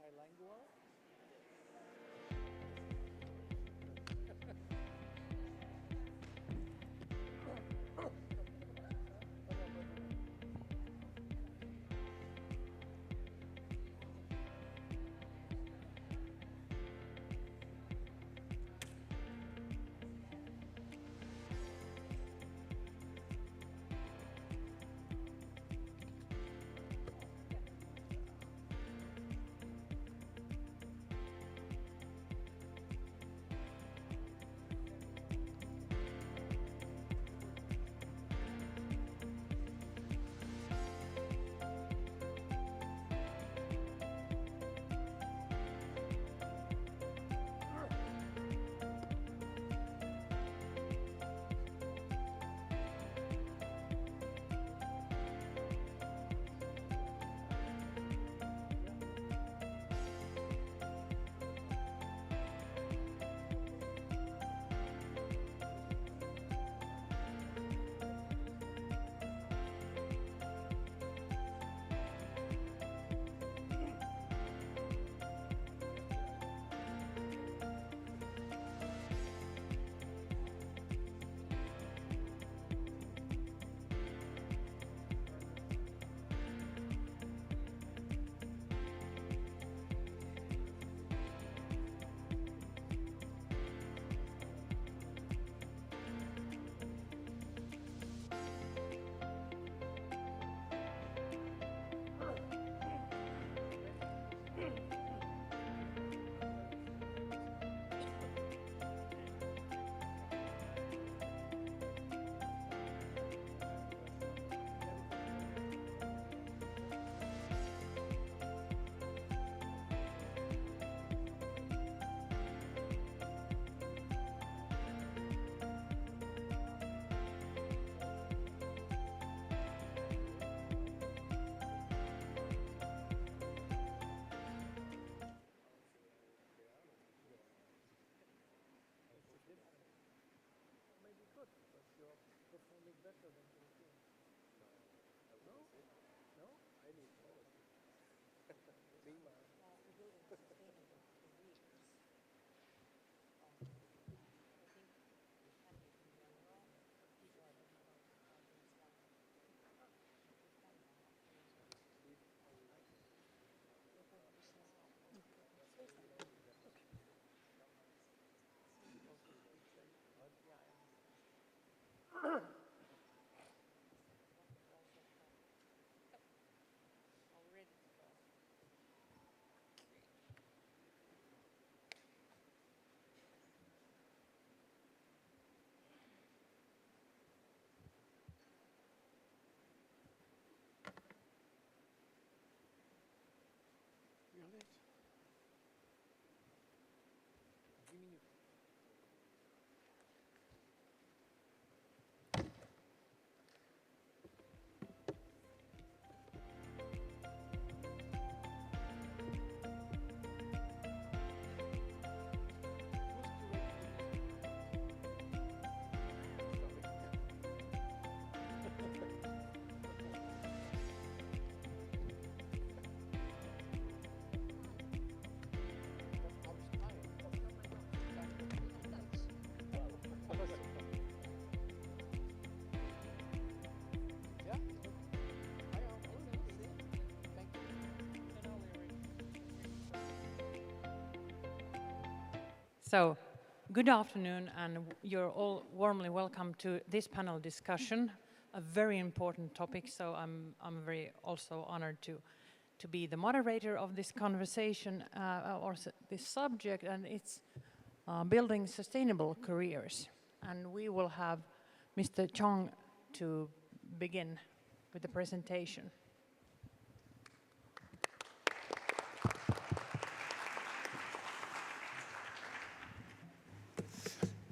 Trilingual? Maybe good, but you're performing better than Philippines. No? No? I need policy. Lima. You're late. 10 minutes. So, good afternoon, and you're all warmly welcome to this panel discussion, a very important topic. So I'm very also honored to be the moderator of this conversation this subject, and it's building sustainable careers. And we will have Mr. Chong to begin with the presentation.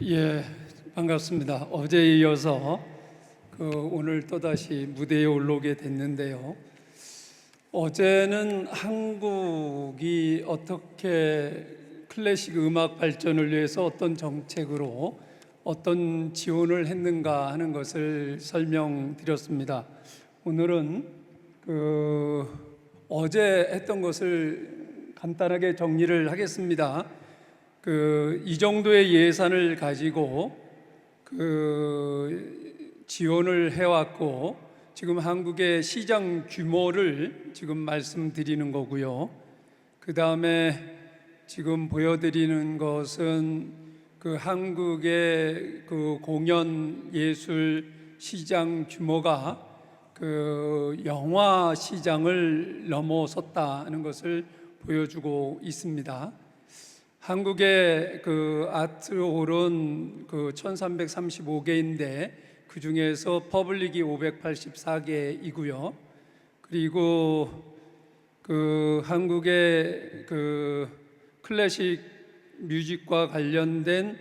예, 반갑습니다. 어제에 이어서 오늘 또다시 무대에 올라오게 됐는데요. 어제는 한국이 어떻게 클래식 음악 발전을 위해서 어떤 정책으로 어떤 지원을 했는가 하는 것을 설명드렸습니다. 오늘은 어제 했던 것을 간단하게 정리를 하겠습니다. 이 정도의 예산을 가지고 지원을 해왔고, 지금 한국의 시장 규모를 지금 말씀드리는 거고요. 그 다음에 지금 보여드리는 것은 한국의 공연 예술 시장 규모가 영화 시장을 넘어섰다는 것을 보여주고 있습니다. 한국의 아트홀은 1335개인데 그 중에서 퍼블릭이 584개이고요. 그리고 한국의 클래식 뮤직과 관련된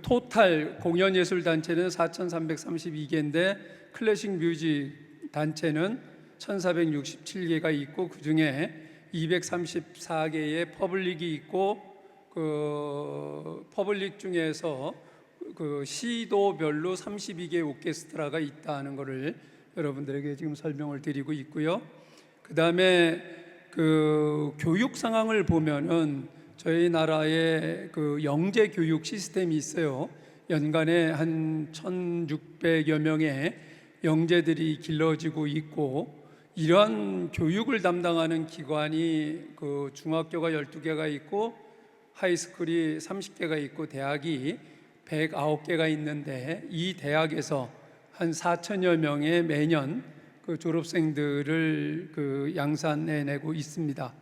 토탈 공연예술 단체는 4,332개인데 클래식 뮤직 단체는 1,467개가 있고 그 중에 234개의 퍼블릭이 있고 퍼블릭 중에서 시도별로 32개 오케스트라가 있다는 것을 여러분들에게 지금 설명을 드리고 있고요. 그 다음에 교육 상황을 보면은 저희 나라에 영재 교육 시스템이 있어요. 연간에 한 1,600여 명의 영재들이 길러지고 있고, 이러한 교육을 담당하는 기관이 중학교가 12개가 있고 하이스쿨이 30개가 있고 대학이 109개가 있는데, 이 대학에서 한 4천여 명의 매년 졸업생들을 양산해내고 있습니다.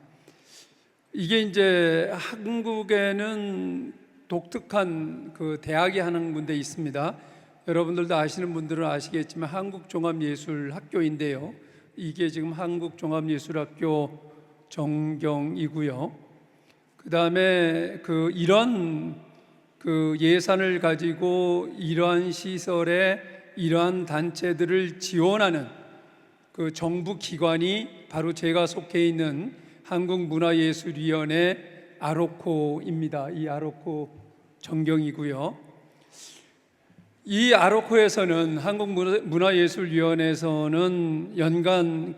이게 이제 한국에는 독특한 대학이 하는 군데 있습니다. 여러분들도 아시는 분들은 아시겠지만 한국종합예술학교인데요. 이게 지금 한국종합예술학교 전경이고요. 그 다음에 이런 예산을 가지고 이러한 시설에 이러한 단체들을 지원하는 정부 기관이 바로 제가 속해 있는 한국문화예술위원회 아로코입니다. 이 아로코 전경이고요. 이 아로코에서는 한국문화예술위원회에서는 연간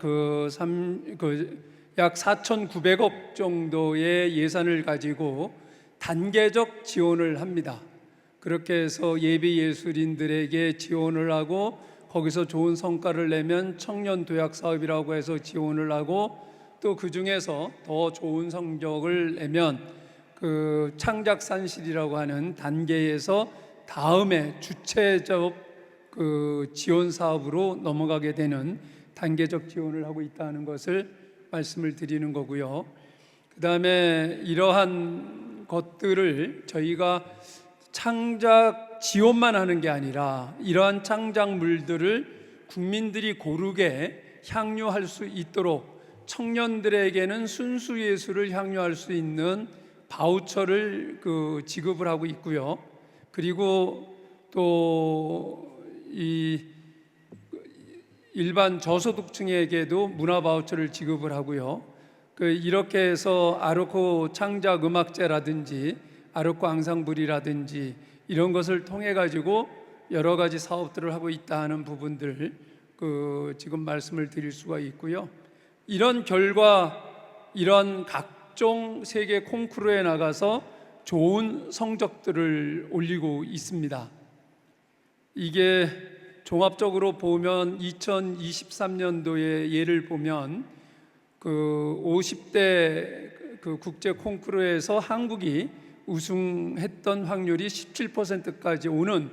약 4,900억 정도의 예산을 가지고 단계적 지원을 합니다. 그렇게 해서 예비예술인들에게 지원을 하고, 거기서 좋은 성과를 내면 청년 도약 사업이라고 해서 지원을 하고, 또 그 중에서 더 좋은 성적을 내면 창작산실이라고 하는 단계에서 다음에 주체적 지원 사업으로 넘어가게 되는 단계적 지원을 하고 있다는 것을 말씀을 드리는 거고요. 그 다음에 이러한 것들을 저희가 창작 지원만 하는 게 아니라 이러한 창작물들을 국민들이 고르게 향유할 수 있도록 청년들에게는 순수 예술을 향유할 수 있는 바우처를 지급을 하고 있고요. 그리고 또 이 일반 저소득층에게도 문화 바우처를 지급을 하고요. 이렇게 해서 아르코 창작 음악제라든지 아르코 앙상블이라든지 이런 것을 통해 가지고 여러 가지 사업들을 하고 있다는 부분들 지금 말씀을 드릴 수가 있고요. 이런 결과, 이런 각종 세계 콩쿠르에 나가서 좋은 성적들을 올리고 있습니다. 이게 종합적으로 보면 2023년도의 예를 보면 50대 국제 콩쿠르에서 한국이 우승했던 확률이 17%까지 오는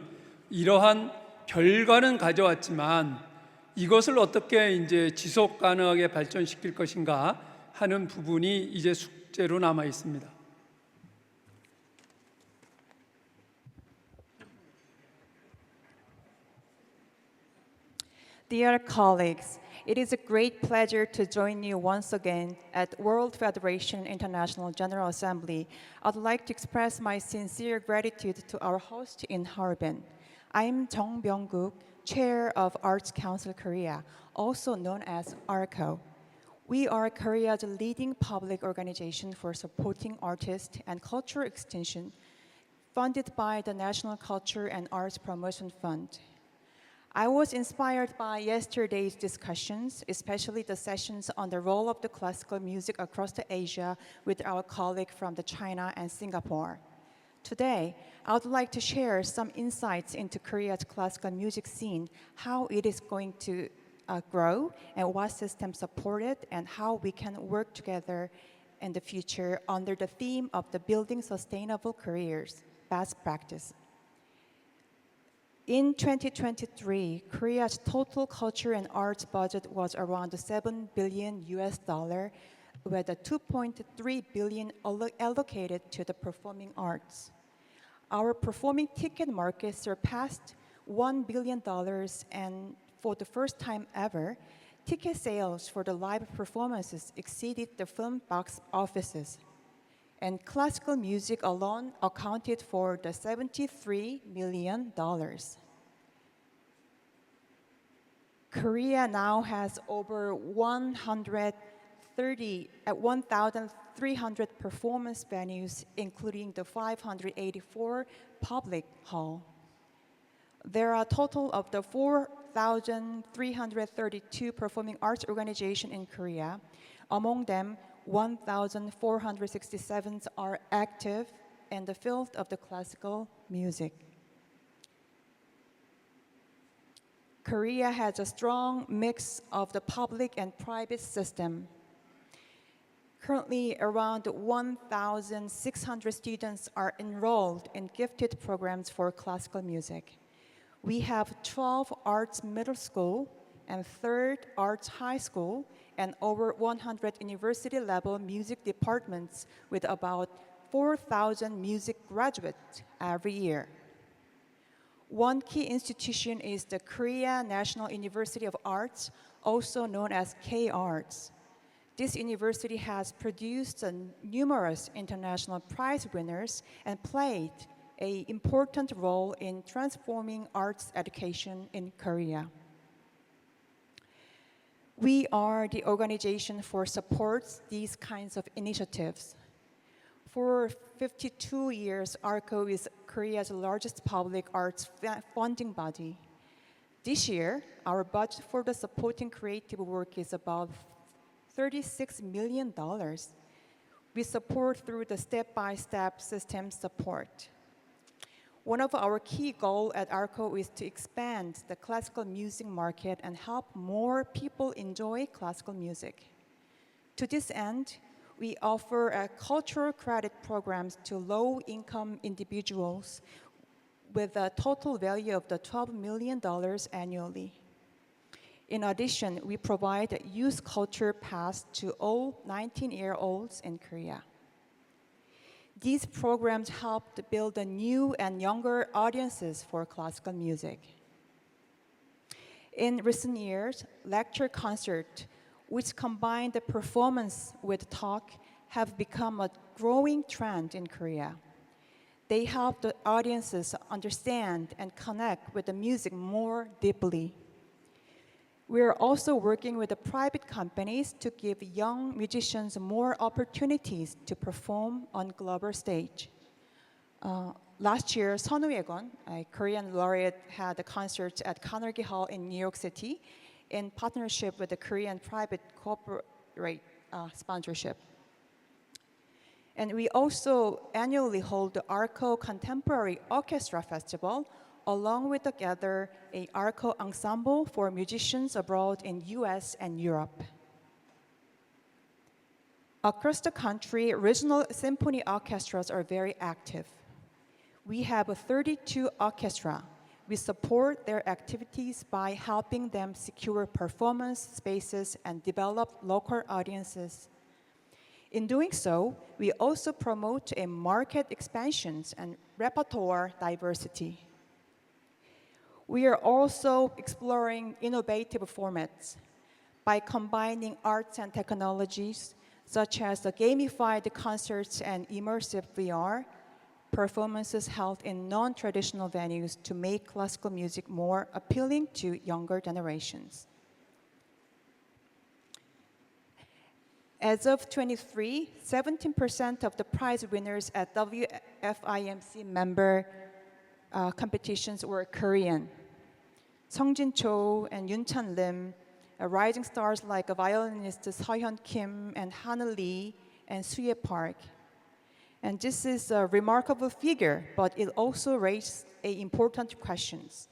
이러한 결과는 가져왔지만, 이것을 어떻게 이제 지속 가능하게 발전시킬 것인가 하는 부분이 이제 숙제로 남아 있습니다. Dear colleagues, it is a great pleasure to join you once again at World Federation International General Assembly. I'd like to express my sincere gratitude to our host in Harbin. I'm Jung Byung-guk, Chair of Arts Council Korea, also known as ARCO. We are Korea's leading public organization for supporting artists and cultural extension, funded by the National Culture and Arts Promotion Fund. I was inspired by yesterday's discussions, especially the sessions on the role of the classical music across the Asia with our colleague from the China and Singapore. Today, I would like to share some insights into Korea's classical music scene, how it is going to grow, and what systems support it, and how we can work together in the future under the theme of the Building Sustainable Careers, best practice. In 2023, Korea's total culture and arts budget was around $7 billion US, with a 2.3 billion allocated to the performing arts. Our performing ticket market surpassed $1 billion, and for the first time ever, ticket sales for the live performances exceeded the film box offices. And classical music alone accounted for the $73 million. Korea now has over 1,300 performance venues, including the 584 public hall. There are a total of the 4,332 performing arts organizations in Korea. Among them, 1,467 are active in the field of the classical music. Korea has a strong mix of the public and private system. Currently, around 1,600 students are enrolled in gifted programs for classical music. We have 12 arts middle school and 3rd arts high school and over 100 university-level music departments with about 4,000 music graduates every year. One key institution is the Korea National University of Arts, also known as K-Arts. This university has produced numerous international prize winners and played an important role in transforming arts education in Korea. We are the organization for supports these kinds of initiatives. For 52 years, ARCO is Korea's largest public arts funding body. This year, our budget for the supporting creative work is about $36 million. We support through the step-by-step system support. One of our key goals at ARCO is to expand the classical music market and help more people enjoy classical music. To this end, we offer cultural credit programs to low-income individuals with a total value of the $12 million annually. In addition, we provide a youth culture pass to all 19-year-olds in Korea. These programs help to build a new and younger audiences for classical music. In recent years, lecture concerts, which combine the performance with talk, have become a growing trend in Korea. They help the audiences understand and connect with the music more deeply. We are also working with the private companies to give young musicians more opportunities to perform on global stage. Last year, Sun Woo-yeon, a Korean laureate, had a concert at Carnegie Hall in New York City in partnership with the Korean private corporate sponsorship. And we also annually hold the ARCO Contemporary Orchestra Festival, along with together a ARCO ensemble for musicians abroad in US and Europe. Across the country, regional symphony orchestras are very active. We have 32 orchestras. We support their activities by helping them secure performance spaces and develop local audiences. In doing so, we also promote a market expansions and repertoire diversity. We are also exploring innovative formats by combining arts and technologies, such as the gamified concerts and immersive VR, performances held in non-traditional venues to make classical music more appealing to younger generations. As of 23, 17% of the prize winners at WFIMC member competitions were Korean. Sungjin Cho and Yoon-chan Lim, rising stars like violinists Seo-hyun Kim and Hana Lee and Suye Park. And this is a remarkable figure, but it also raises important questions.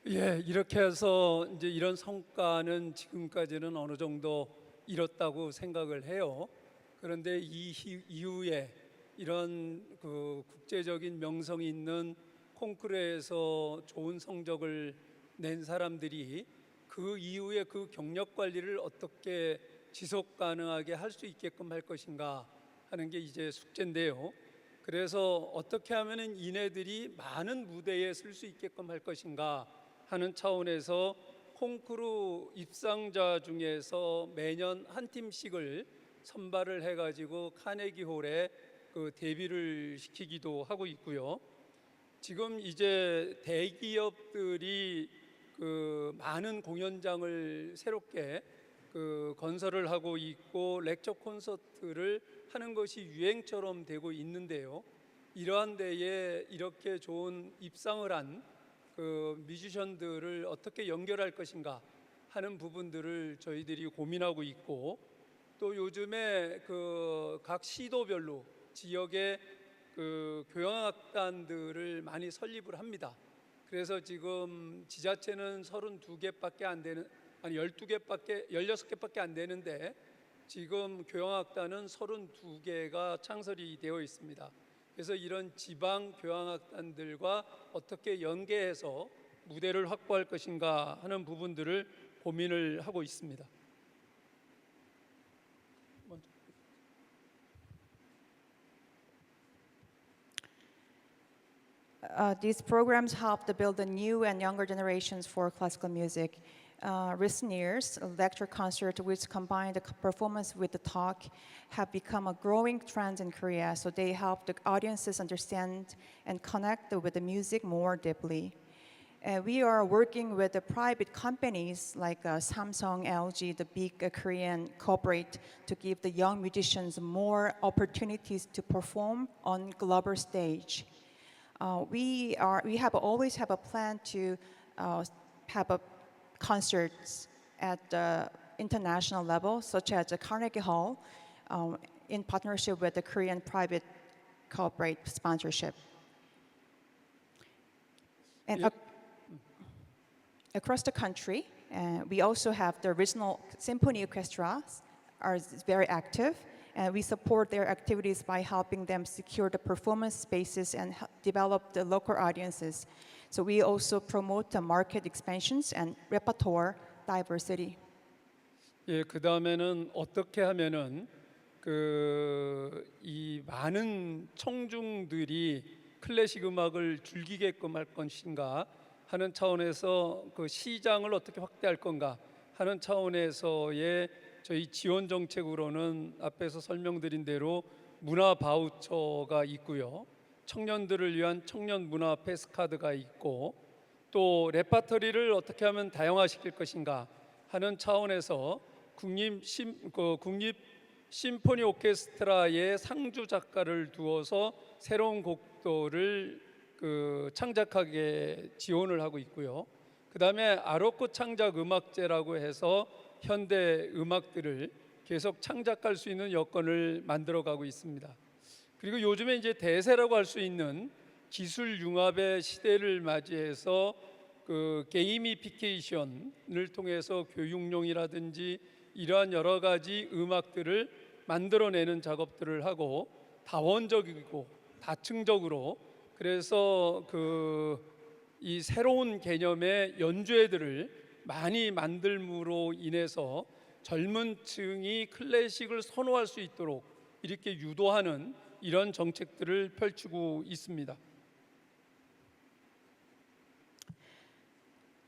예, 이렇게 해서 이제 이런 성과는 지금까지는 어느 정도 이뤘다고 생각을 해요. 그런데 이후에 이런 그 국제적인 명성이 있는 콩쿠르에서 좋은 성적을 낸 사람들이 그 이후에 그 경력 관리를 어떻게 지속 가능하게 할 수 있게끔 할 것인가 하는 게 이제 숙제인데요. 그래서 어떻게 하면은 이네들이 많은 무대에 설 수 있게끔 할 것인가 하는 차원에서 콩쿠르 입상자 중에서 매년 한 팀씩을 선발을 해가지고 카네기홀에 그 데뷔를 시키기도 하고 있고요. 지금 이제 대기업들이 그 많은 공연장을 새롭게 그 건설을 하고 있고 렉처 콘서트를 하는 것이 유행처럼 되고 있는데요. 이러한 데에 이렇게 좋은 입상을 한 그 뮤지션들을 어떻게 연결할 것인가 하는 부분들을 저희들이 고민하고 있고, 또 요즘에 그 각 시도별로 지역의 그 교향악단들을 많이 설립을 합니다. 그래서 지금 지자체는 32개밖에 안 되는, 아니 12개밖에 16개밖에 안 되는데 지금 교향악단은 32개가 창설이 되어 있습니다. 그래서 이런 지방 교향악단들과 어떻게 연계해서 무대를 확보할 것인가 하는 부분들을 고민을 하고 있습니다. These programs help to build the new and younger generations for classical music. Recent years, a lecture concert which combine the performance with the talk have become a growing trend in Korea, so they help the audiences understand and connect with the music more deeply. We are working with the private companies like Samsung, LG, the big Korean corporate, to give the young musicians more opportunities to perform on global stage. We always have a plan to have concerts at the international level, such as the Carnegie Hall, in partnership with the Korean private corporate sponsorship. And across the country, we also have the regional symphony orchestras are very active, and we support their activities by helping them secure the performance spaces and develop the local audiences. So we also promote the market expansions and repertoire diversity. 예, 그 다음에는 어떻게 하면은 이 많은 청중들이 클래식 음악을 즐기게끔 할 것인가 하는 차원에서 그 시장을 어떻게 확대할 건가 하는 차원에서의 저희 지원 정책으로는 앞에서 설명드린 대로 문화 바우처가 있고요. 청년들을 위한 청년 문화 패스카드가 있고, 또 레파토리를 어떻게 하면 다양화시킬 것인가 하는 차원에서 국립 심포니 오케스트라의 상주 작가를 두어서 새로운 곡들을 창작하게 지원을 하고 있고요. 그 다음에 아로코 창작 음악제라고 해서 현대 음악들을 계속 창작할 수 있는 여건을 만들어가고 있습니다. 그리고 요즘에 이제 대세라고 할 수 있는 기술 융합의 시대를 맞이해서 게이미피케이션을 통해서 교육용이라든지 이러한 여러 가지 음악들을 만들어내는 작업들을 하고, 다원적이고 다층적으로, 그래서 이 새로운 개념의 연주회들을 많이 만들므로 인해서 젊은 층이 클래식을 선호할 수 있도록 이렇게 유도하는 이런 정책들을 펼치고 있습니다.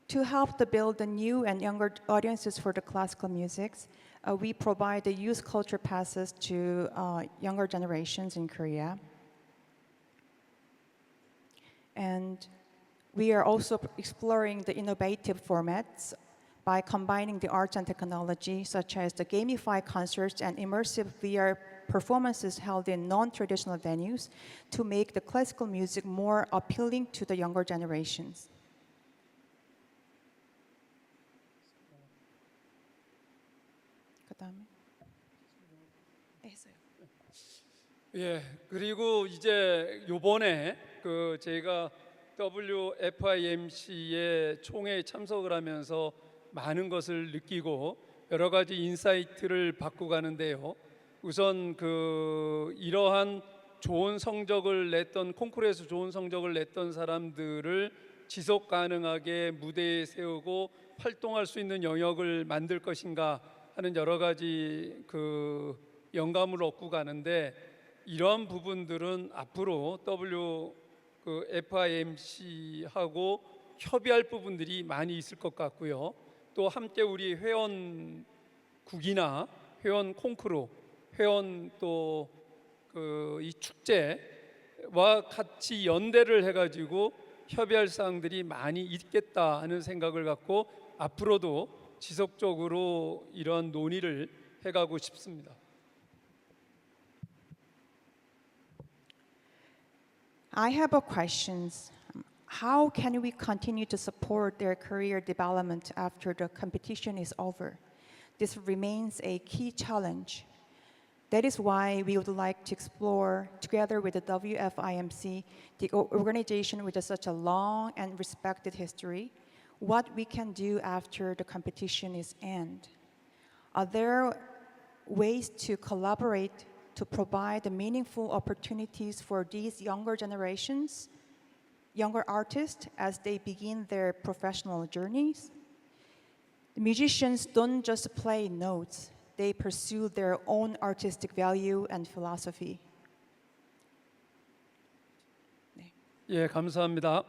To help to build the new and younger audiences for the classical music, we provide the youth culture passes to younger generations in Korea. And we are also exploring the innovative formats by combining the arts and technology, such as the gamified concerts and immersive VR performances held in non-traditional venues to make the classical music more appealing to the younger generations. 그다음에 했어요. 예, 그리고 이제 요번에 제가 WFIMC의 총회에 참석을 하면서 많은 것을 느끼고 여러 가지 인사이트를 받고 가는데요. 우선 이러한 좋은 성적을 냈던 콩쿠르에서 좋은 성적을 냈던 사람들을 지속 가능하게 무대에 세우고 활동할 수 있는 영역을 만들 것인가 하는 여러 가지 영감을 얻고 가는데 이러한 부분들은 앞으로 FIMC하고 협의할 부분들이 많이 있을 것 같고요. 또 함께 우리 회원국이나 회원 콩쿠르, 회원 또 이 축제와 같이 연대를 해가지고 협의할 사항들이 많이 있겠다 하는 생각을 갖고 앞으로도 지속적으로 이런 논의를 해가고 싶습니다. I have a question. How can we continue to support their career development after the competition is over? This remains a key challenge. That is why we would like to explore, together with the WFIMC, the organization with such a long and respected history, what we can do after the competition is end. Are there ways to collaborate to provide meaningful opportunities for these younger generations, younger artists, as they begin their professional journeys? The musicians don't just play notes, they pursue their own artistic value and philosophy. 예, 감사합니다.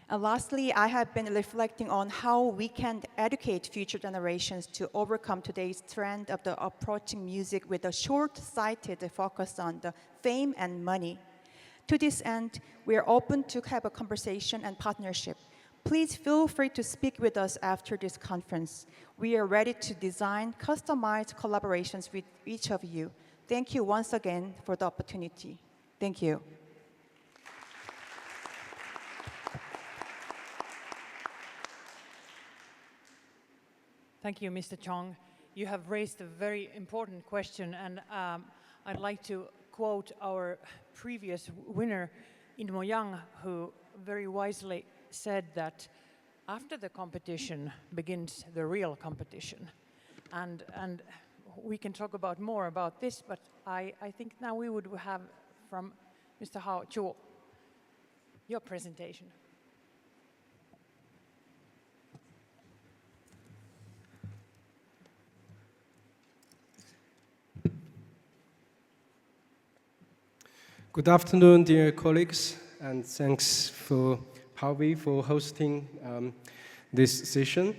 And lastly, I have been reflecting on how we can educate future generations to overcome today's trend of the approaching music with a short-sighted focus on the fame and money. To this end, we are open to have a conversation and partnership. Please feel free to speak with us after this conference. We are ready to design customized collaborations with each of you. Thank you once again for the opportunity. Thank you. Thank you, Mr. Chong. You have raised a very important question, and I'd like to quote our previous winner, Inmo Yang, who very wisely said that after the competition begins the real competition. And we can talk about more about this, but I think now we would have from Mr. Hao Chuo your presentation. Good afternoon, dear colleagues, and thanks for Pavi for hosting this session.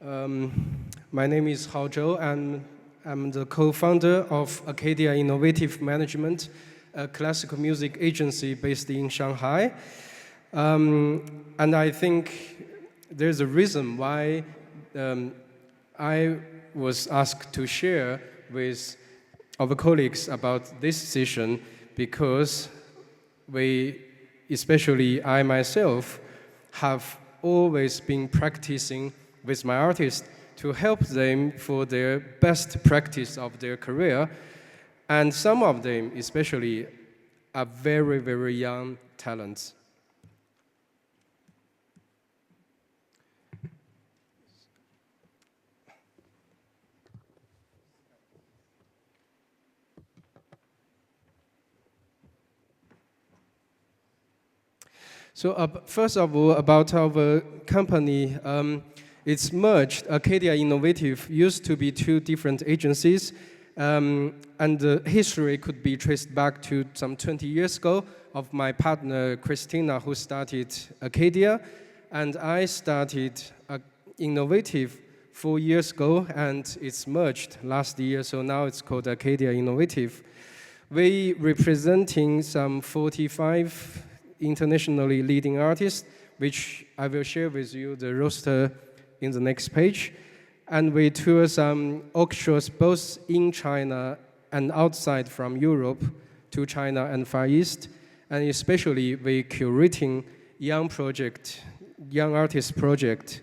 My name is Hao Zhou, and I'm the co-founder of Acadia Innovative Management, a classical music agency based in Shanghai. And I think there's a reason why I was asked to share with our colleagues about this session, because especially I myself, have always been practicing with my artists to help them for their best practice of their career. And some of them, especially, are very, very young talents. So first of all, about our company, it's merged. Acadia Innovative used to be two different agencies, and the history could be traced back to some 20 years ago of my partner, Christina, who started Acadia, and I started Innovative 4 years ago, and it's merged last year, so now it's called Acadia Innovative. We representing some 45 internationally leading artists, which I will share with you the roster in the next page. And we tour some orchestras both in China and outside from Europe to China and Far East, and especially we curating young artist project.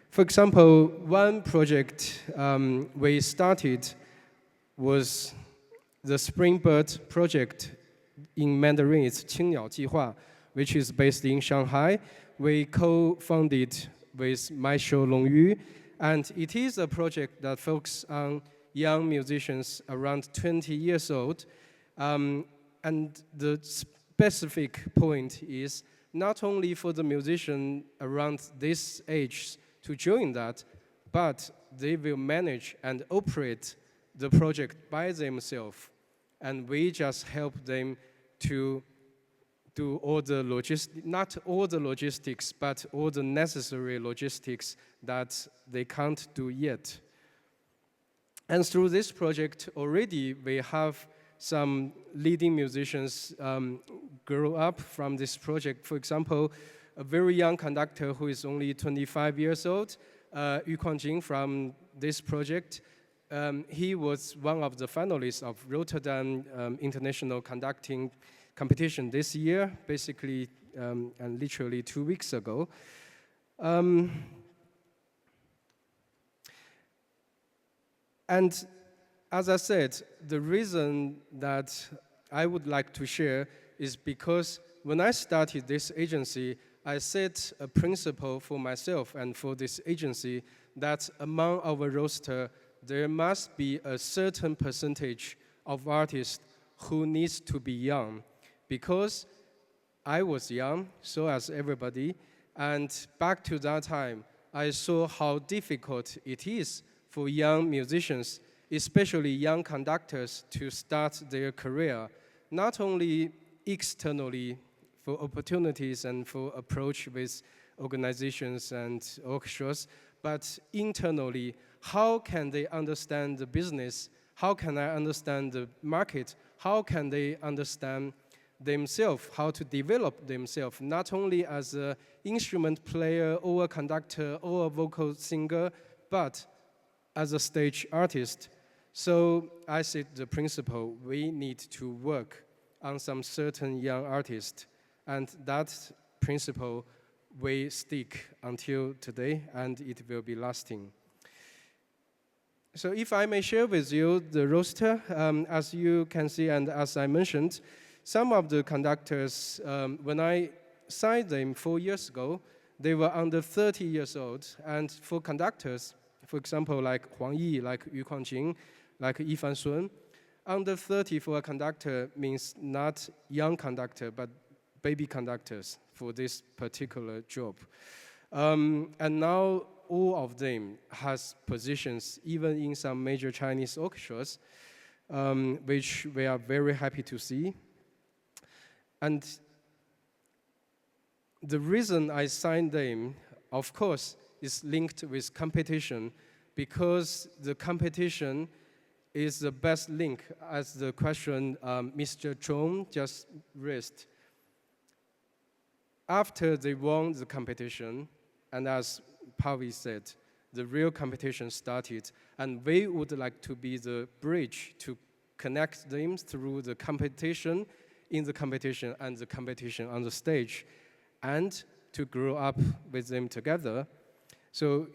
For example, one project we started was the Springbird project in Mandarin. It's 青鸟计划, which is based in Shanghai. We co-founded with Maisho Longyu, and it is a project that focuses on young musicians around 20 years old. And the specific point is not only for the musician around this age to join that, but they will manage and operate the project by themselves. And we just help them to do all the logistics, not all the logistics, but all the necessary logistics that they can't do yet. And through this project, already we have some leading musicians grow up from this project. For example, a very young conductor who is only 25 years old, Yu Kuangjing from this project. He was one of the finalists of Rotterdam International Conducting Competition this year, basically and literally 2 weeks ago. And as I said, the reason that I would like to share is because when I started this agency, I set a principle for myself and for this agency that among our roster, there must be a certain percentage of artists who needs to be young. Because I was young, so as everybody, and back to that time, I saw how difficult it is for young musicians, especially young conductors, to start their career, not only externally for opportunities and for approach with organizations and orchestras, but internally, how can they understand the business? How can I understand the market? How can they understand themselves, how to develop themselves, not only as an instrument player or a conductor or a vocal singer, but as a stage artist. So I said the principle, we need to work on some certain young artists, and that principle will stick until today, and it will be lasting. So if I may share with you the roster, as you can see, and as I mentioned, some of the conductors, when I signed them 4 years ago, they were under 30 years old. And for conductors, for example, like Huang Yi, like Yu Kuangjing, like Yifan Sun, under 30 for a conductor means not young conductor, but baby conductors for this particular job. And now all of them has positions, even in some major Chinese orchestras, which we are very happy to see. And the reason I signed them, of course, is linked with competition, because the competition is the best link, as the question Mr. Zhong just raised. After they won the competition, and as Pavi said, the real competition started, and we would like to be the bridge to connect them through the competition, in the competition and the competition on the stage, and to grow up with them together. So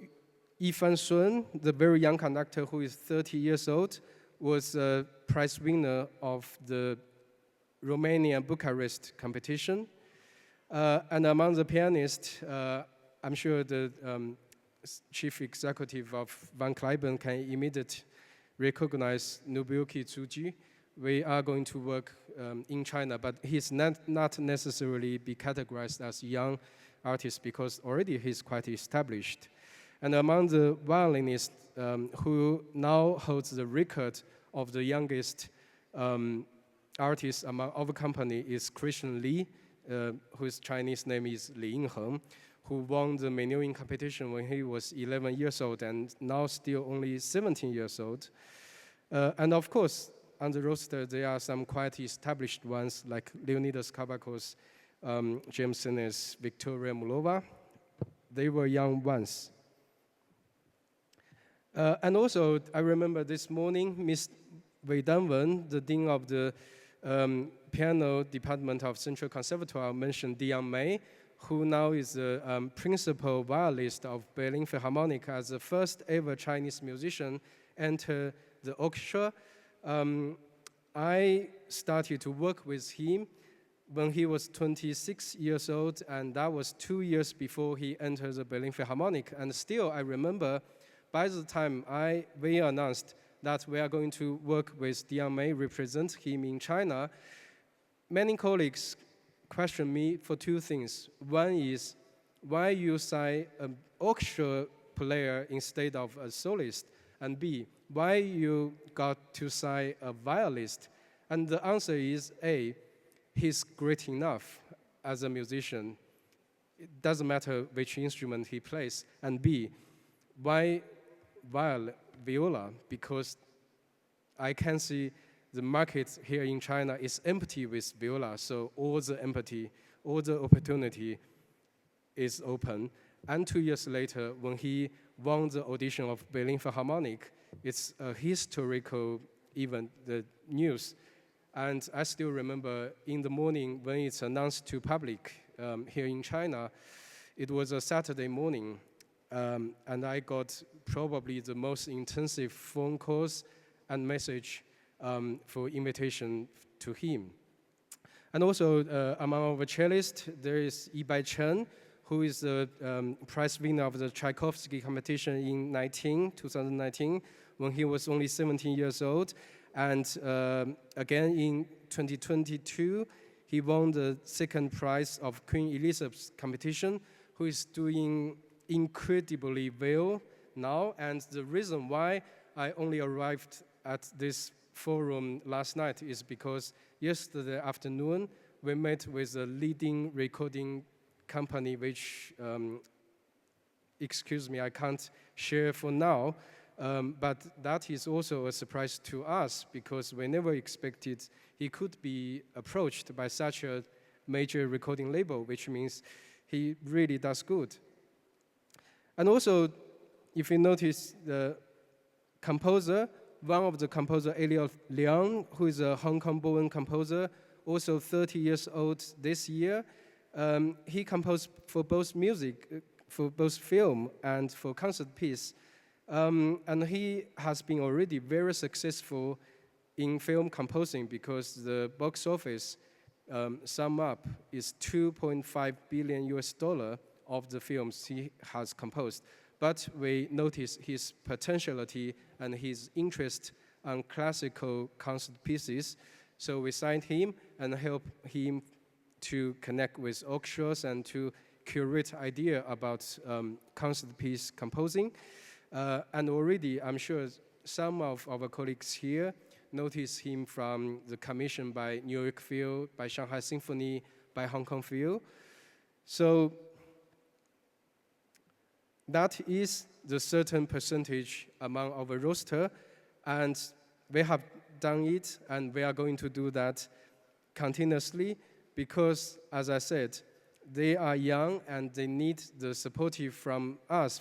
Yifan Sun, the very young conductor who is 30 years old, was a prize winner of the Romania Bucharest competition. And among the pianists, I'm sure the chief executive of Van Cliburn can immediately recognize Nobuyuki Tsuji. We are going to work in China, but he's not necessarily be categorized as young artist because already he's quite established. And among the violinists who now holds the record of the youngest artist among our company is Christian Li, whose Chinese name is Li Yingheng, who won the Menuhin competition when he was 11 years old and now still only 17 years old. And of course, on the roster, there are some quite established ones like Leonidas Kavakos, James Senes, Victoria Mulova. They were young ones. And also, I remember this morning, Wei Danwen, the dean of the piano department of Central Conservatoire, mentioned Dian Mei, who now is the principal violist of Berlin Philharmonic as the first ever Chinese musician enter the orchestra. I started to work with him when he was 26 years old, and that was 2 years before he entered the Berlin Philharmonic. And still, I remember by the time we announced that we are going to work with Dian Mei, represent him in China, many colleagues questioned me for two things. One is, why you sign an orchestra player instead of a soloist? And B, why you got to sign a violist? And the answer is A, he's great enough as a musician. It doesn't matter which instrument he plays. And B, why viola? Because I can see the market here in China is empty with viola, so all the opportunity is open. And 2 years later, when he won the audition of Berlin Philharmonic, it's a historical event, the news. And I still remember in the morning when it's announced to public here in China, it was a Saturday morning, and I got probably the most intensive phone calls and message for invitation to him. And also among our cellists, there is Yibai Chen, who is the prize winner of the Tchaikovsky competition in 2019, when he was only 17 years old. And again in 2022, he won the second prize of Queen Elizabeth's competition, who is doing incredibly well now. And the reason why I only arrived at this forum last night is because yesterday afternoon, we met with a leading recording company, which, excuse me, I can't share for now. But that is also a surprise to us because we never expected he could be approached by such a major recording label, which means he really does good. And also, if you notice the composer, one of the composer, Elliot Liang, who is a Hong Kong-born composer, also 30 years old this year, he composed for both music, for both film and for concert piece. And he has been already very successful in film composing because the box office sum up is $2.5 billion of the films he has composed. But we notice his potentiality and his interest on classical concert pieces. So we signed him and helped him to connect with orchestras and to curate idea about concert piece composing. And already, I'm sure some of our colleagues here notice him from the commission by New York Phil, by Shanghai Symphony, by Hong Kong Phil. So that is the certain percentage among our roster, and we have done it, and we are going to do that continuously because, as I said, they are young and they need the support from us,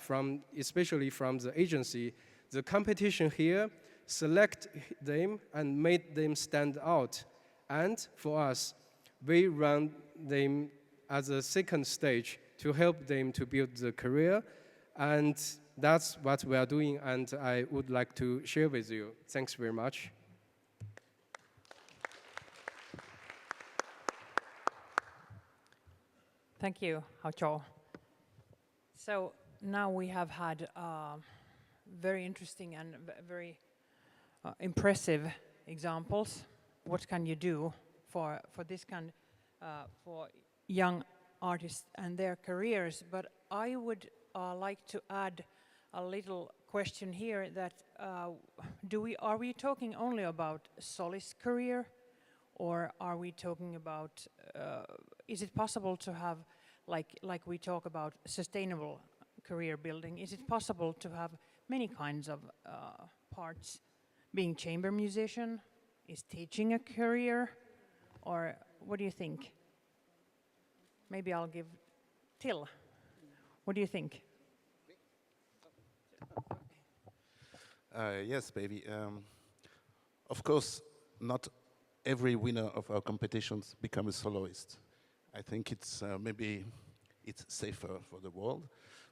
especially from the agency. The competition here select them and made them stand out. And for us, we run them as a second stage to help them to build the career. And that's what we are doing, and I would like to share with you. Thanks very much. Thank you, Hao Zhou. So now we have had very interesting and very impressive examples. What can you do for this kind for young artists and their careers? But I would like to add a little question here that are we talking only about solist career, or are we talking about is it possible to have like we talk about sustainable career building? Is it possible to have many kinds of parts? Being chamber musician, is teaching a career, or what do you think? Maybe I'll give Till. What do you think? Yes, baby. Of course, not every winner of our competitions become a soloist. I think it's maybe it's safer for the world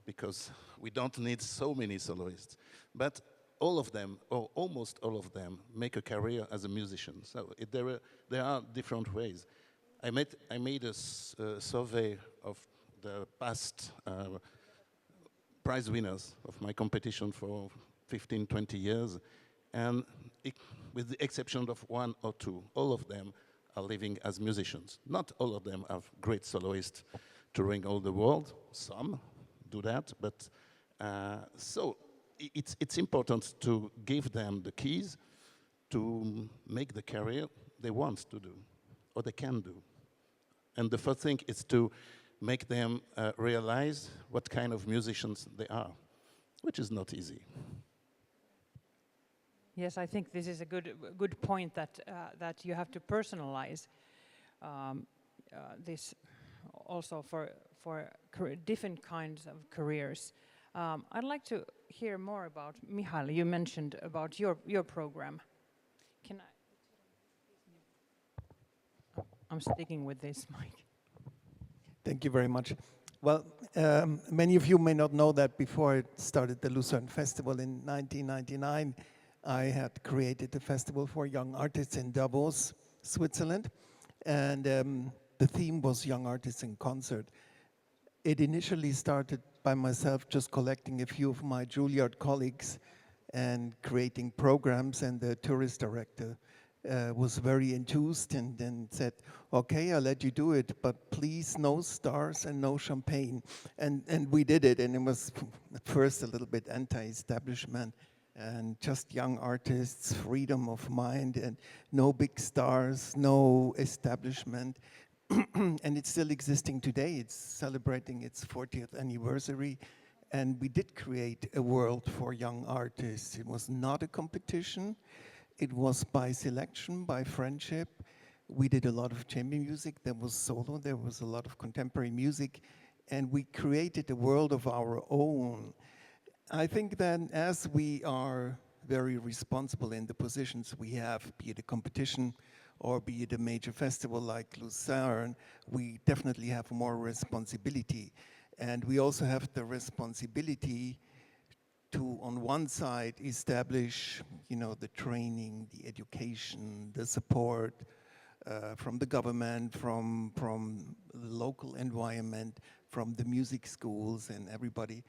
because we don't need so many soloists. But all of them, or almost all of them, make a career as a musician. So there are different ways. I made a survey of the past prize winners of my competition for 15, 20 years, and with the exception of one or two, all of them are living as musicians. Not all of them are great soloists touring all the world. Some do that, but so it's important to give them the keys to make the career they want to do, or they can do. And the first thing is to make them realize what kind of musicians they are, which is not easy. Yes, I think this is a good point that you have to personalize this also for different kinds of careers. I'd like to hear more about Mihail. You mentioned about your program. Can I? I'm sticking with this mic. Thank you very much. Well, many of you may not know that before I started the Lucerne Festival in 1999, I had created a festival for young artists in Davos, Switzerland, and the theme was Young Artists in Concert. It initially started by myself just collecting a few of my Juilliard colleagues and creating programs, and the tourist director was very enthused and said, okay, I'll let you do it, but please no stars and no champagne. And we did it, and it was at first a little bit anti-establishment and just young artists, freedom of mind, and no big stars, no establishment. And it's still existing today. It's celebrating its 40th anniversary. And we did create a world for young artists. It was not a competition. It was by selection, by friendship. We did a lot of chamber music. There was solo. There was a lot of contemporary music. And we created a world of our own. I think that as we are very responsible in the positions we have, be it a competition or be it a major festival like Lucerne, we definitely have more responsibility. And we also have the responsibility to, on one side, establish, the training, the education, the support from the government, from the local environment, from the music schools and everybody.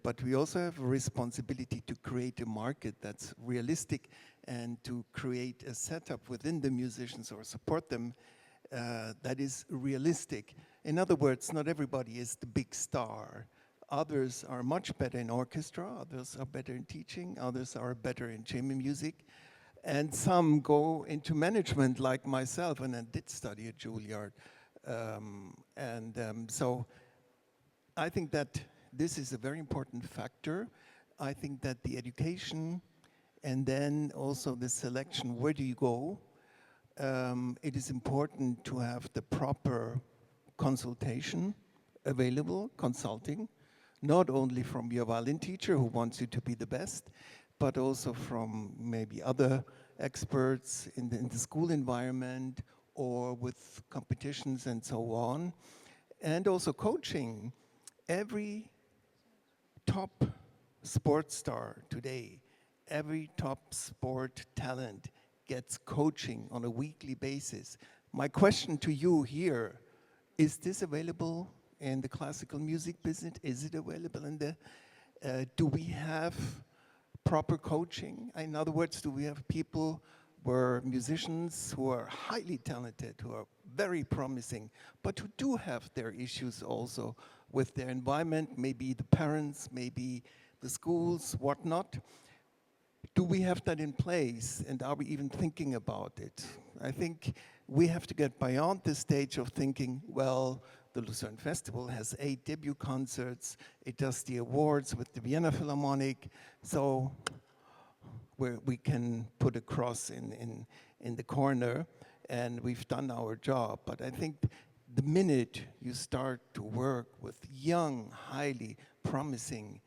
But we also have a responsibility to create a market that's realistic and to create a setup within the musicians or support them that is realistic. In other words, not everybody is the big star. Others are much better in orchestra, others are better in teaching, others are better in chamber music, and some go into management like myself, and I did study at Juilliard. So I think that this is a very important factor. I think that the education and then also the selection, where do you go? It is important to have the proper consultation available, consulting, not only from your violin teacher who wants you to be the best, but also from maybe other experts in the school environment or with competitions and so on. And also coaching. Every top sports star today, every top sport talent gets coaching on a weekly basis. My question to you here, is this available in the classical music business? Is it available in the, do we have proper coaching? In other words, do we have people where musicians who are highly talented, who are very promising, but who do have their issues also with their environment, maybe the parents, maybe the schools, whatnot? Do we have that in place, and are we even thinking about it? I think we have to get beyond the stage of thinking, well, the Lucerne Festival has 8 debut concerts, it does the awards with the Vienna Philharmonic, so we can put a cross in the corner, and we've done our job. But I think the minute you start to work with young, highly promising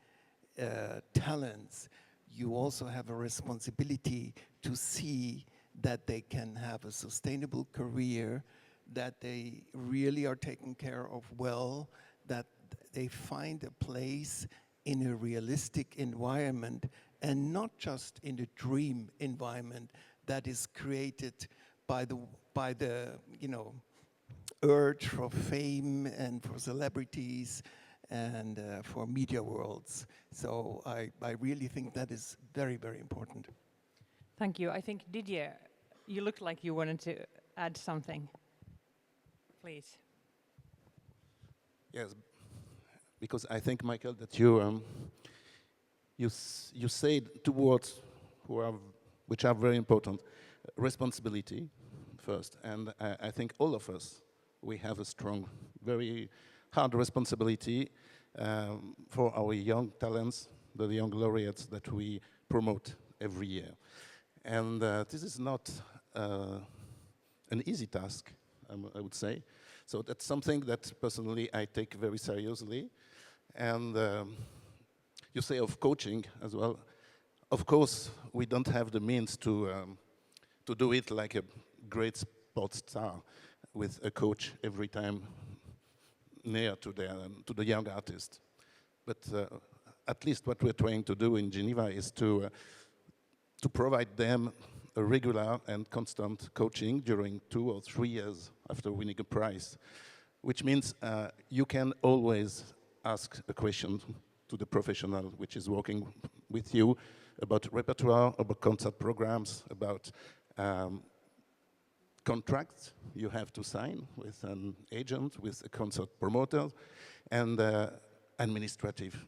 talents, you also have a responsibility to see that they can have a sustainable career, that they really are taken care of well, that they find a place in a realistic environment and not just in a dream environment that is created by the urge for fame and for celebrities and for media worlds. So I really think that is very, very important. Thank you. I think, Didier, you looked like you wanted to add something. Please. Yes, because I think, Michael, that you said two words which are very important: responsibility first, and I think all of us, we have a strong, very hard responsibility for our young talents, the young laureates that we promote every year. And this is not an easy task, I would say. So that's something that personally I take very seriously. And you say of coaching as well. Of course, we don't have the means to do it like a great sports star with a coach every time near to the young artist. But at least what we're trying to do in Geneva is to provide them a regular and constant coaching during 2 or 3 years after winning a prize, which means you can always ask a question to the professional which is working with you about repertoire, about concert programs, about contracts you have to sign with an agent, with a concert promoter, and administrative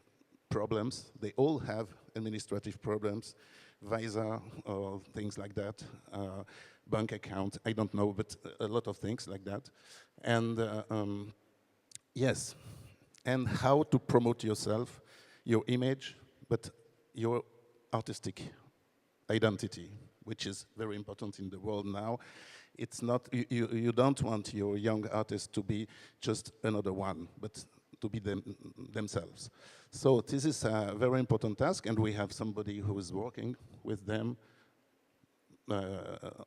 problems. They all have administrative problems, visa or things like that, bank account, I don't know, but a lot of things like that. And yes, and how to promote yourself, your image, but your artistic identity, which is very important in the world now. It's not, you don't want your young artists to be just another one, but to be themselves. So this is a very important task, and we have somebody who is working with them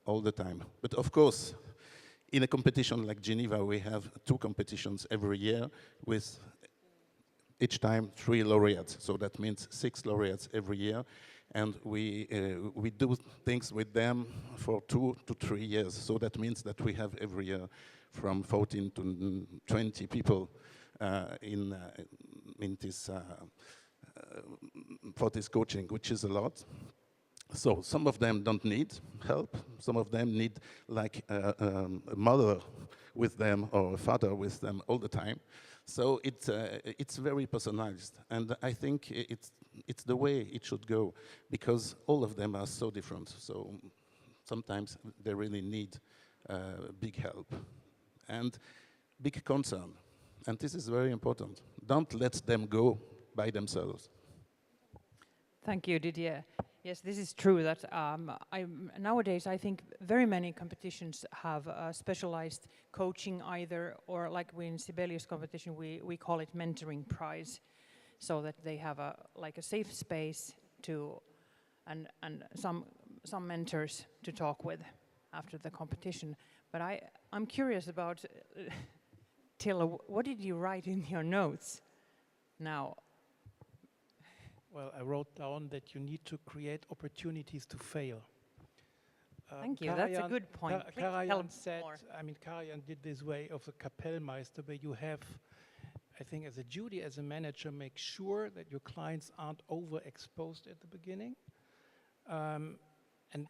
all the time. But of course, in a competition like Geneva, we have 2 competitions every year with each time 3 laureates. So that means 6 laureates every year. And we do things with them for 2 to 3 years. So that means that we have every year from 14 to 20 people in this for this coaching, which is a lot. So some of them don't need help. Some of them need like a mother with them or a father with them all the time. So it's very personalized, and I think it's the way it should go, because all of them are so different. So sometimes they really need big help and big concern, and this is very important. Don't let them go by themselves. Thank you, Didier. Yes, this is true that nowadays I think very many competitions have specialized coaching either, or like we in Sibelius competition, we call it mentoring prize, so that they have a safe space to, and some mentors to talk with after the competition. But I'm curious about, Tilla, what did you write in your notes now? Well, I wrote down that you need to create opportunities to fail. Thank you, that's a good point. Please tell Karajan said, more. I mean, Karajan did this way of the Kapellmeister, where you have, I think as a duty, as a manager, make sure that your clients aren't overexposed at the beginning. And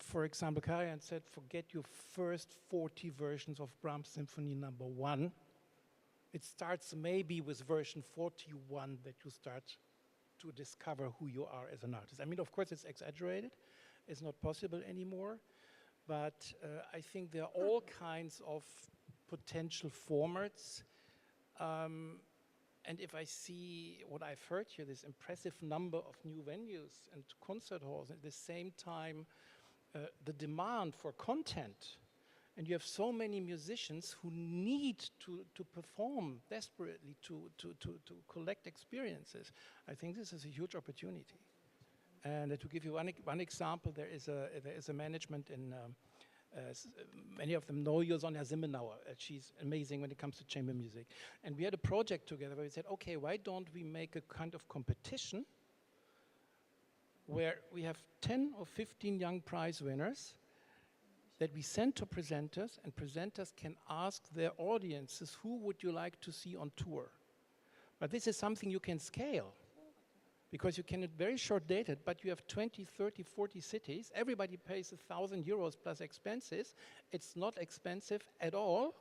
for example, Karajan said, forget your first 40 versions of Brahms Symphony No. 1. It starts maybe with version 41 that you start to discover who you are as an artist. I mean, of course, it's exaggerated. It's not possible anymore. But I think there are all kinds of potential formats. And if I see what I've heard here, this impressive number of new venues and concert halls, at the same time, the demand for content, and you have so many musicians who need to perform desperately to collect experiences. I think this is a huge opportunity. And to give you one example, there is a management in, many of them know Sonja Simmenauer. She's amazing when it comes to chamber music. And we had a project together where we said, okay, why don't we make a kind of competition where we have 10 or 15 young prize winners that we send to presenters, and presenters can ask their audiences, who would you like to see on tour? But this is something you can scale, because you can very short dated, but you have 20, 30, 40 cities. Everybody pays 1,000 euros plus expenses. It's not expensive at all.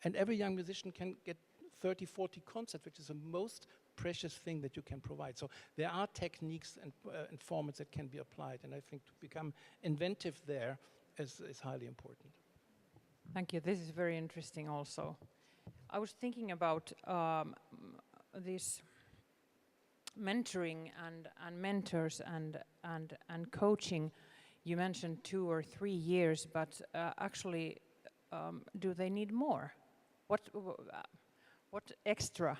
And every young musician can get 30, 40 concerts, which is the most precious thing that you can provide. So there are techniques and formats that can be applied. And I think to become inventive there is highly important. Thank you. This is very interesting also. I was thinking about this mentoring and mentors and coaching. You mentioned 2 or 3 years, but actually, do they need more? What extra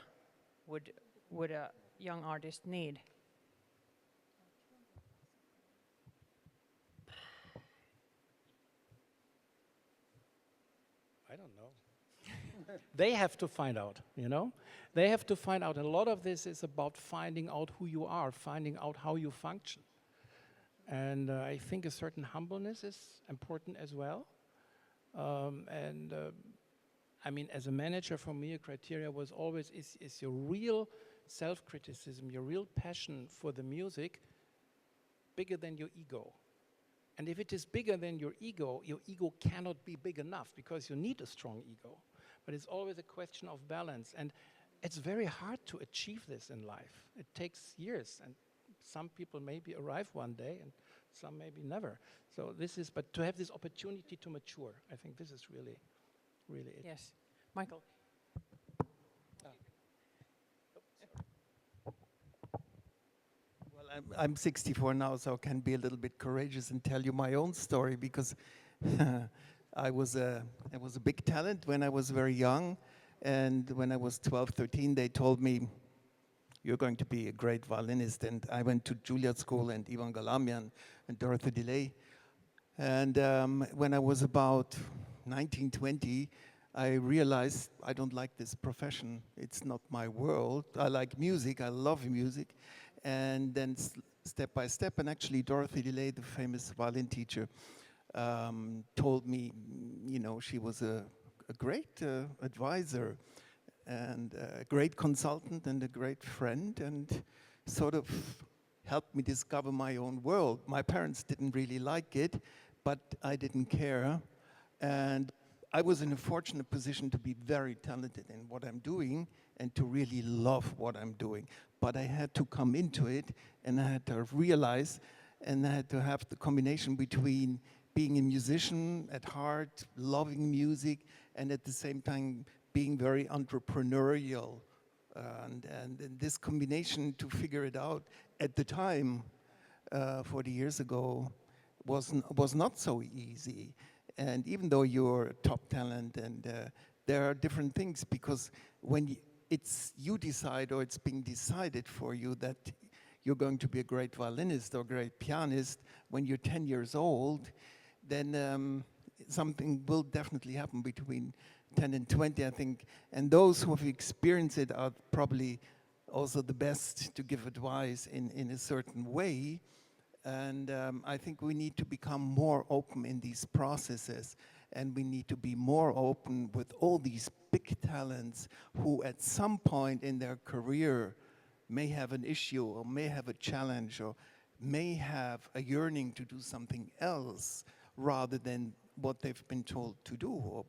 would a young artist need? I don't know. They have to find out, you know? They have to find out. And a lot of this is about finding out who you are, finding out how you function. And I think a certain humbleness is important as well. I mean, as a manager, for me, a criteria was always, is your real self-criticism, your real passion for the music bigger than your ego? And if it is bigger than your ego cannot be big enough, because you need a strong ego. But it's always a question of balance. And it's very hard to achieve this in life. It takes years, and some people maybe arrive one day, and some maybe never. So this is, but to have this opportunity to mature, I think this is really, really it. Yes. Michael. Well, I'm 64 now, so I can be a little bit courageous and tell you my own story, because I was a big talent when I was very young. And when I was 12, 13, they told me, you're going to be a great violinist. And I went to Juilliard School and Ivan Galamian and Dorothy DeLay. And when I was about 19, 20, I realized I don't like this profession. It's not my world. I like music. I love music. And then step by step, and actually Dorothy DeLay, the famous violin teacher, told me, you know, she was a great advisor and a great consultant and a great friend, and sort of helped me discover my own world. My parents didn't really like it, but I didn't care. And I was in a fortunate position to be very talented in what I'm doing and to really love what I'm doing. But I had to come into it, and I had to realize, and I had to have the combination between being a musician at heart, loving music, and at the same time being very entrepreneurial. And this combination, to figure it out at the time, 40 years ago, was not so easy. And even though you're a top talent, and there are different things, because when you decide, or it's being decided for you, that you're going to be a great violinist or great pianist when you're 10 years old, then something will definitely happen between 10 and 20, I think. And those who have experienced it are probably also the best to give advice in a certain way. And I think we need to become more open in these processes, and we need to be more open with all these big talents who at some point in their career may have an issue, or may have a challenge, or may have a yearning to do something else rather than what they've been told to do.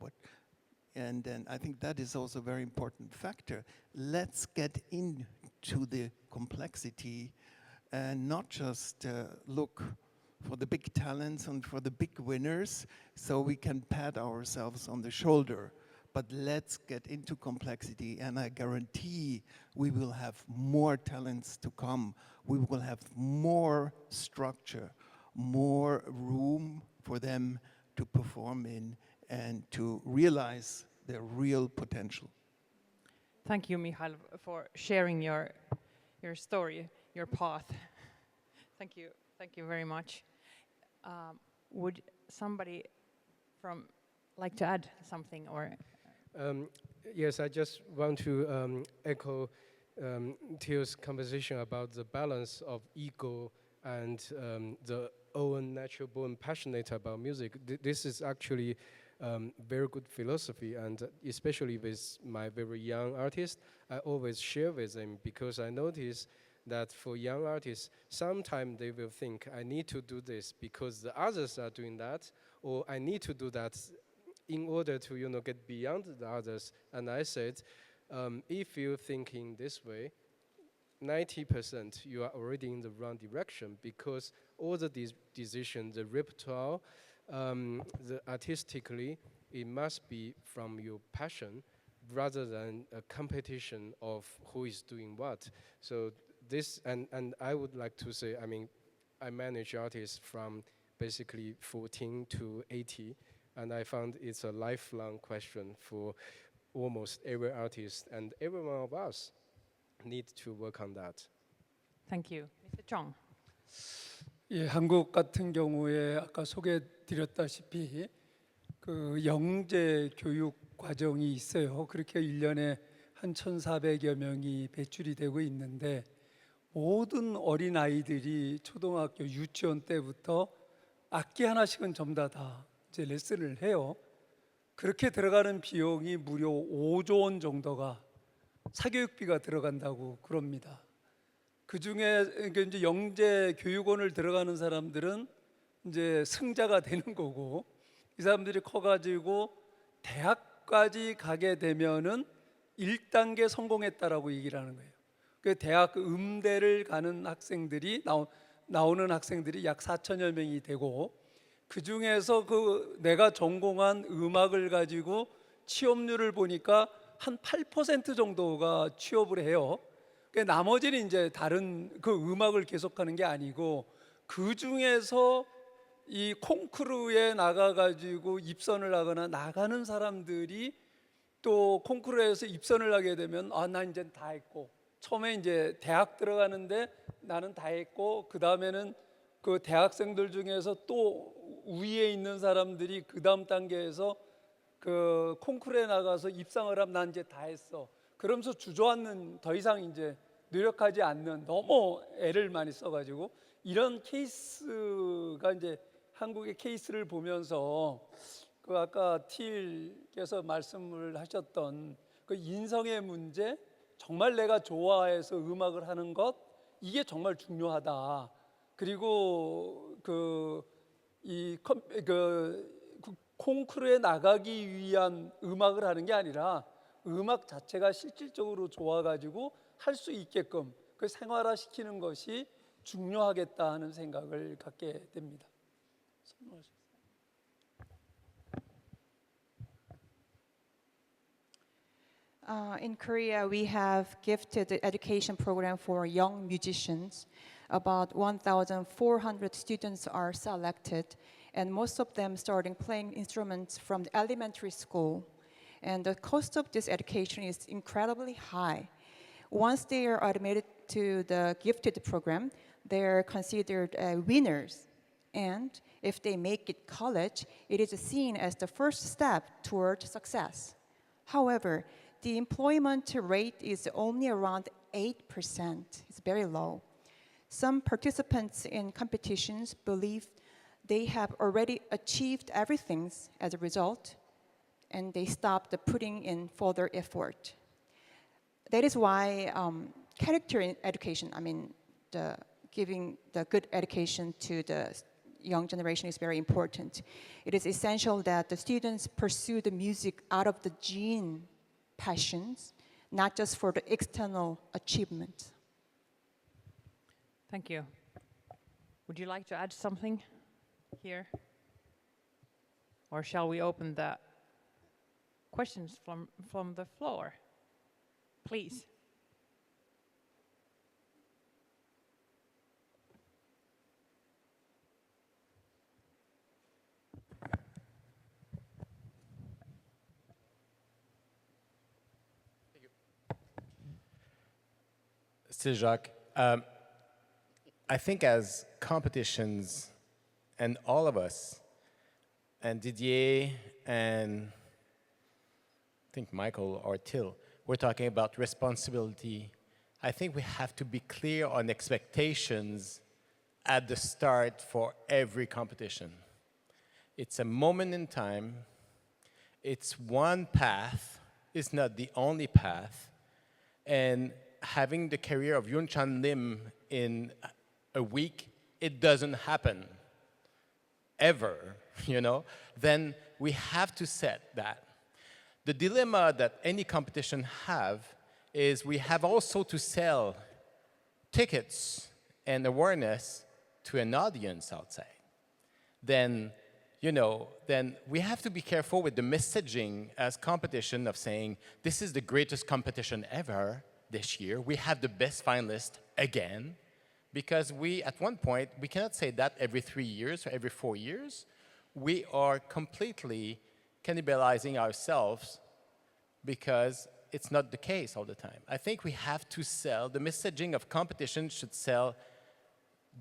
And then I think that is also a very important factor. Let's get into the complexity and not just look for the big talents and for the big winners so we can pat ourselves on the shoulder. But let's get into complexity, and I guarantee we will have more talents to come. We will have more structure, more room for them to perform in and to realize their real potential. Thank you, Michael, for sharing your story, your path. Thank you very much. Would somebody like to add something or? Yes, I just want to echo Theo's conversation about the balance of ego and the own natural born passionate about music. This is actually very good philosophy, and especially with my very young artists, I always share with them, because I notice that for young artists, sometimes they will think, I need to do this because the others are doing that, or I need to do that in order to get beyond the others. And I said, if you think in this way, 90% you are already in the wrong direction, because all the decisions, the repertoire, the artistically, it must be from your passion rather than a competition of who is doing what. So this, and I would like to say, I mean, I manage artists from basically 14 to 80, and I found it's a lifelong question for almost every artist, and every one of us need to work on that. Thank you. Mr. Chong. 예, 한국 같은 경우에 아까 소개드렸다시피 그 영재 교육 과정이 있어요. 그렇게 1년에 한 1,400여 명이 배출이 되고 있는데, 모든 어린 아이들이 초등학교 유치원 때부터 악기 하나씩은 전부 다 이제 레슨을 해요. 그렇게 들어가는 비용이 무려 5조 원 정도가 사교육비가 들어간다고 그럽니다. 그 중에 이제 영재 교육원을 들어가는 사람들은 이제 승자가 되는 거고, 이 사람들이 커가지고 대학까지 가게 되면은 1단계 성공했다라고 얘기를 하는 거예요. 그 대학 음대를 가는 학생들이 나오는 학생들이 약 4천여 명이 되고, 그 중에서 그 내가 전공한 음악을 가지고 취업률을 보니까 한 8% 정도가 취업을 해요. 나머지는 이제 다른 그 음악을 계속하는 게 아니고, 그 중에서 이 콩쿠르에 나가가지고 입선을 하거나 나가는 사람들이 또 콩쿠르에서 입선을 하게 되면 나 이제 다 했고, 처음에 이제 대학 들어가는데 나는 다 했고, 그 다음에는 그 대학생들 중에서 또 위에 있는 사람들이 그 다음 단계에서 그 콩쿠르에 나가서 입상을 하면 난 이제 다 했어. 그러면서 주저앉는, 더 이상 이제 노력하지 않는, 너무 애를 많이 써가지고 이런 케이스가 이제 한국의 케이스를 보면서 그 아까 틸께서 말씀을 하셨던 그 인성의 문제, 정말 내가 좋아해서 음악을 하는 것, 이게 정말 중요하다. 그리고 콩쿠르에 나가기 위한 음악을 하는 게 아니라 음악 자체가 실질적으로 좋아가지고 할 수 있게끔 그 생활화시키는 것이 중요하겠다 하는 생각을 갖게 됩니다. In Korea, we have gifted education program for young musicians. About 1,400 students are selected, and most of them starting playing instruments from the elementary school. And the cost of this education is incredibly high. Once they are admitted to the gifted program, they're considered winners. And if they make it college, it is seen as the first step toward success. However, the employment rate is only around 8%. It's very low. Some participants in competitions believe they have already achieved everything as a result, and they stopped putting in further effort. That is why character in education, giving the good education to the young generation is very important. It is essential that the students pursue the music out of the gene passions, not just for the external achievement. Thank you. Would you like to add something here? Or shall we open the questions from the floor? Please. C'est Jacques. I think as competitions, and all of us, and Didier, and I think Michael or Till, we're talking about responsibility. I think we have to be clear on expectations at the start for every competition. It's a moment in time. It's one path. It's not the only path. And having the career of Yun Chan Lim in a week, it doesn't happen ever, you know, then we have to set that. The dilemma that any competition have is we have also to sell tickets and awareness to an audience outside. Then, you know, then we have to be careful with the messaging as competition of saying, this is the greatest competition ever this year. We have the best finalist again. Because we, at one point, we cannot say that every 3 years or every 4 years. We are completely cannibalizing ourselves because it's not the case all the time. I think we have to sell, the messaging of competition should sell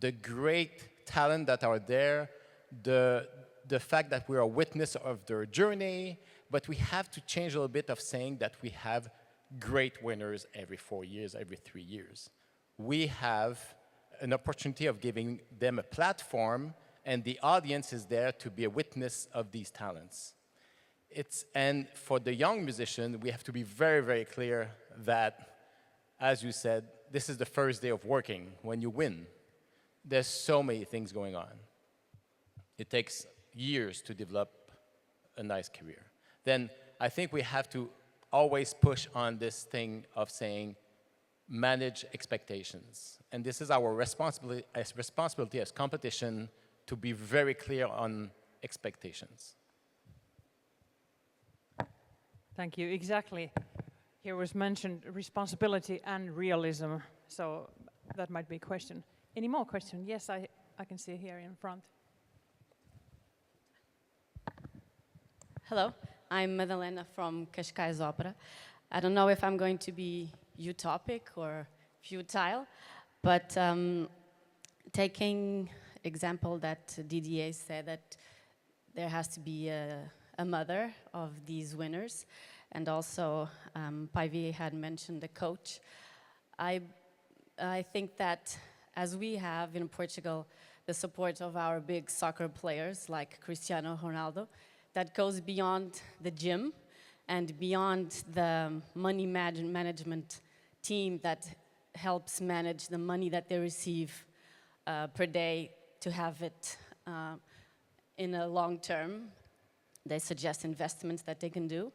the great talent that are there, the fact that we are a witness of their journey, but we have to change a little bit of saying that we have great winners every 4 years, every 3 years. We have an opportunity of giving them a platform, and the audience is there to be a witness of these talents. And for the young musician, we have to be very, very clear that, as you said, this is the first day of working when you win. There's so many things going on. It takes years to develop a nice career. Then I think we have to always push on this thing of saying, manage expectations. And this is our responsibility as competition to be very clear on expectations. Thank you. Exactly. Here was mentioned responsibility and realism. So that might be a question. Any more questions? Yes, I can see here in front. Hello, I'm Madalena from Cascais Opera. I don't know if I'm going to be utopic or futile, but taking example that Didier said that there has to be a mother of these winners, and also Paivi had mentioned the coach. I think that as we have in Portugal the support of our big soccer players like Cristiano Ronaldo, that goes beyond the gym and beyond the money management team that helps manage the money that they receive per day to have it in a long term. They suggest investments that they can do.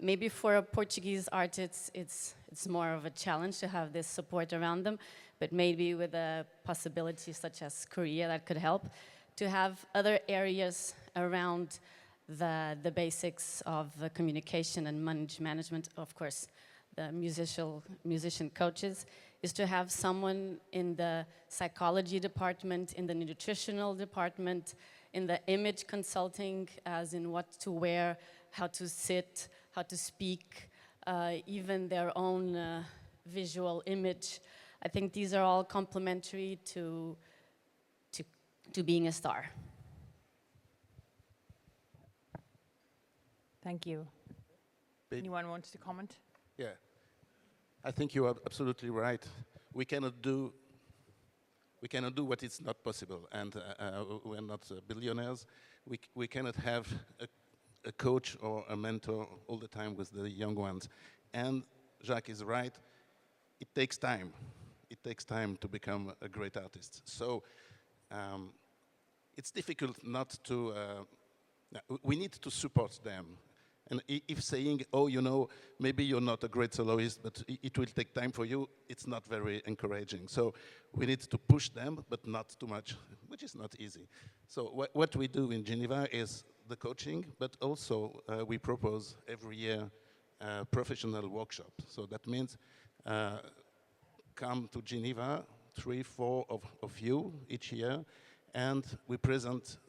Maybe for a Portuguese artist, it's more of a challenge to have this support around them, but maybe with a possibility such as Korea that could help to have other areas around the basics of the communication and management, of course, the musician coaches, is to have someone in the psychology department, in the nutritional department, in the image consulting, as in what to wear, how to sit, how to speak, even their own visual image. I think these are all complementary to being a star. Thank you. Anyone wants to comment? Yeah, I think you are absolutely right. We cannot do what is not possible, and we're not billionaires. We cannot have a coach or a mentor all the time with the young ones. And Jacques is right. It takes time. It takes time to become a great artist. So it's difficult not to. We need to support them. And if saying, oh, you know, maybe you're not a great soloist, but it will take time for you, it's not very encouraging. So we need to push them, but not too much, which is not easy. So what we do in Geneva is the coaching, but also we propose every year a professional workshop. So that means come to Geneva, 3, 4 of you each year, and we present,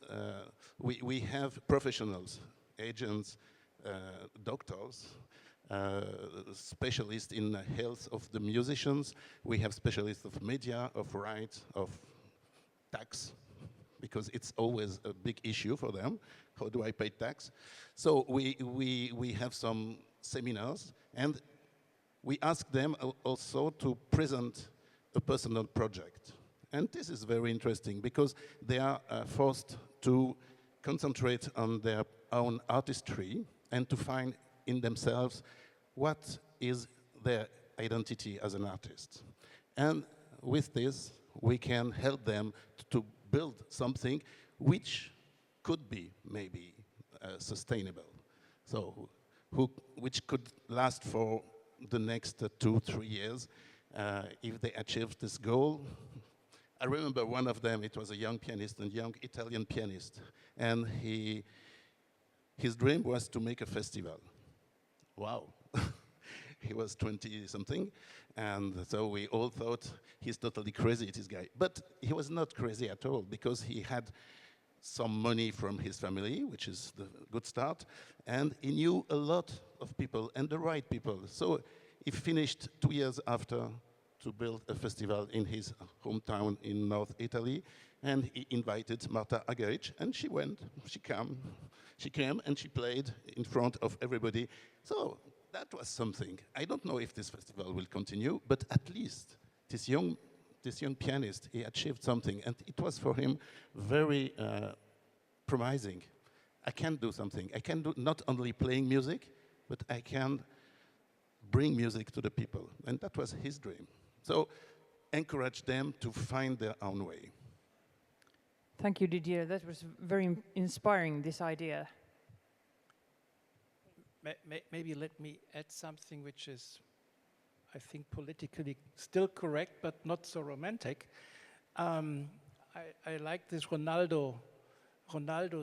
we have professionals, agents, doctors, specialists in health of the musicians. We have specialists of media, of rights, of tax, because it's always a big issue for them. How do I pay tax? So we have some seminars, and we ask them also to present a personal project. And this is very interesting because they are forced to concentrate on their own artistry and to find in themselves what is their identity as an artist. And with this, we can help them to build something which could be maybe sustainable. So which could last for the next 2-3 years if they achieve this goal. I remember one of them, it was a young pianist, a young Italian pianist, and his dream was to make a festival. Wow. He was 20-something, and so we all thought he's totally crazy, this guy. But he was not crazy at all, because he had some money from his family, which is the good start, and he knew a lot of people, and the right people. So he finished 2 years after to build a festival in his hometown in North Italy, and he invited Marta Argerich, and she went, she came and she played in front of everybody. So that was something. I don't know if this festival will continue, but at least this young pianist, he achieved something, and it was for him very promising. I can do something. I can do not only playing music, but I can bring music to the people, and that was his dream. So encourage them to find their own way. Thank you, Didier. That was very inspiring, this idea. Maybe let me add something which is, I think, politically still correct, but not so romantic. I like this Ronaldo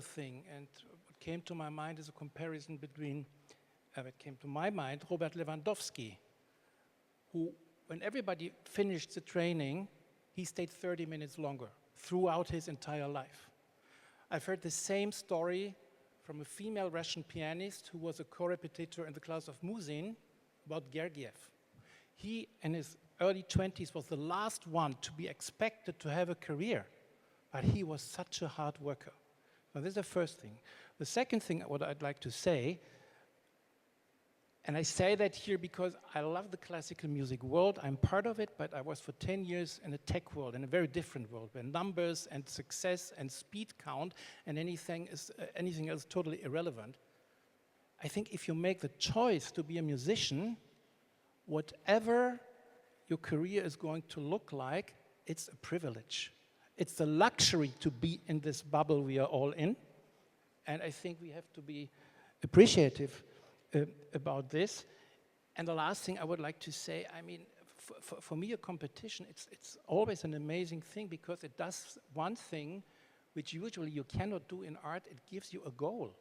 thing, and what came to my mind is a comparison between, it came to my mind, Robert Lewandowski, who, when everybody finished the training, he stayed 30 minutes longer throughout his entire life. I've heard the same story from a female Russian pianist who was a co-repetitor in the class of Musin about Gergiev. He, in his early 20s, was the last one to be expected to have a career, but he was such a hard worker. So this is the first thing. The second thing, what I'd like to say, and I say that here because I love the classical music world. I'm part of it, but I was for 10 years in a tech world, in a very different world, where numbers and success and speed count, and anything else totally irrelevant. I think if you make the choice to be a musician, whatever your career is going to look like, it's a privilege. It's a luxury to be in this bubble we are all in, and I think we have to be appreciative about this. And the last thing I would like to say, I mean, for me, a competition, it's always an amazing thing because it does one thing which usually you cannot do in art. It gives you a goal.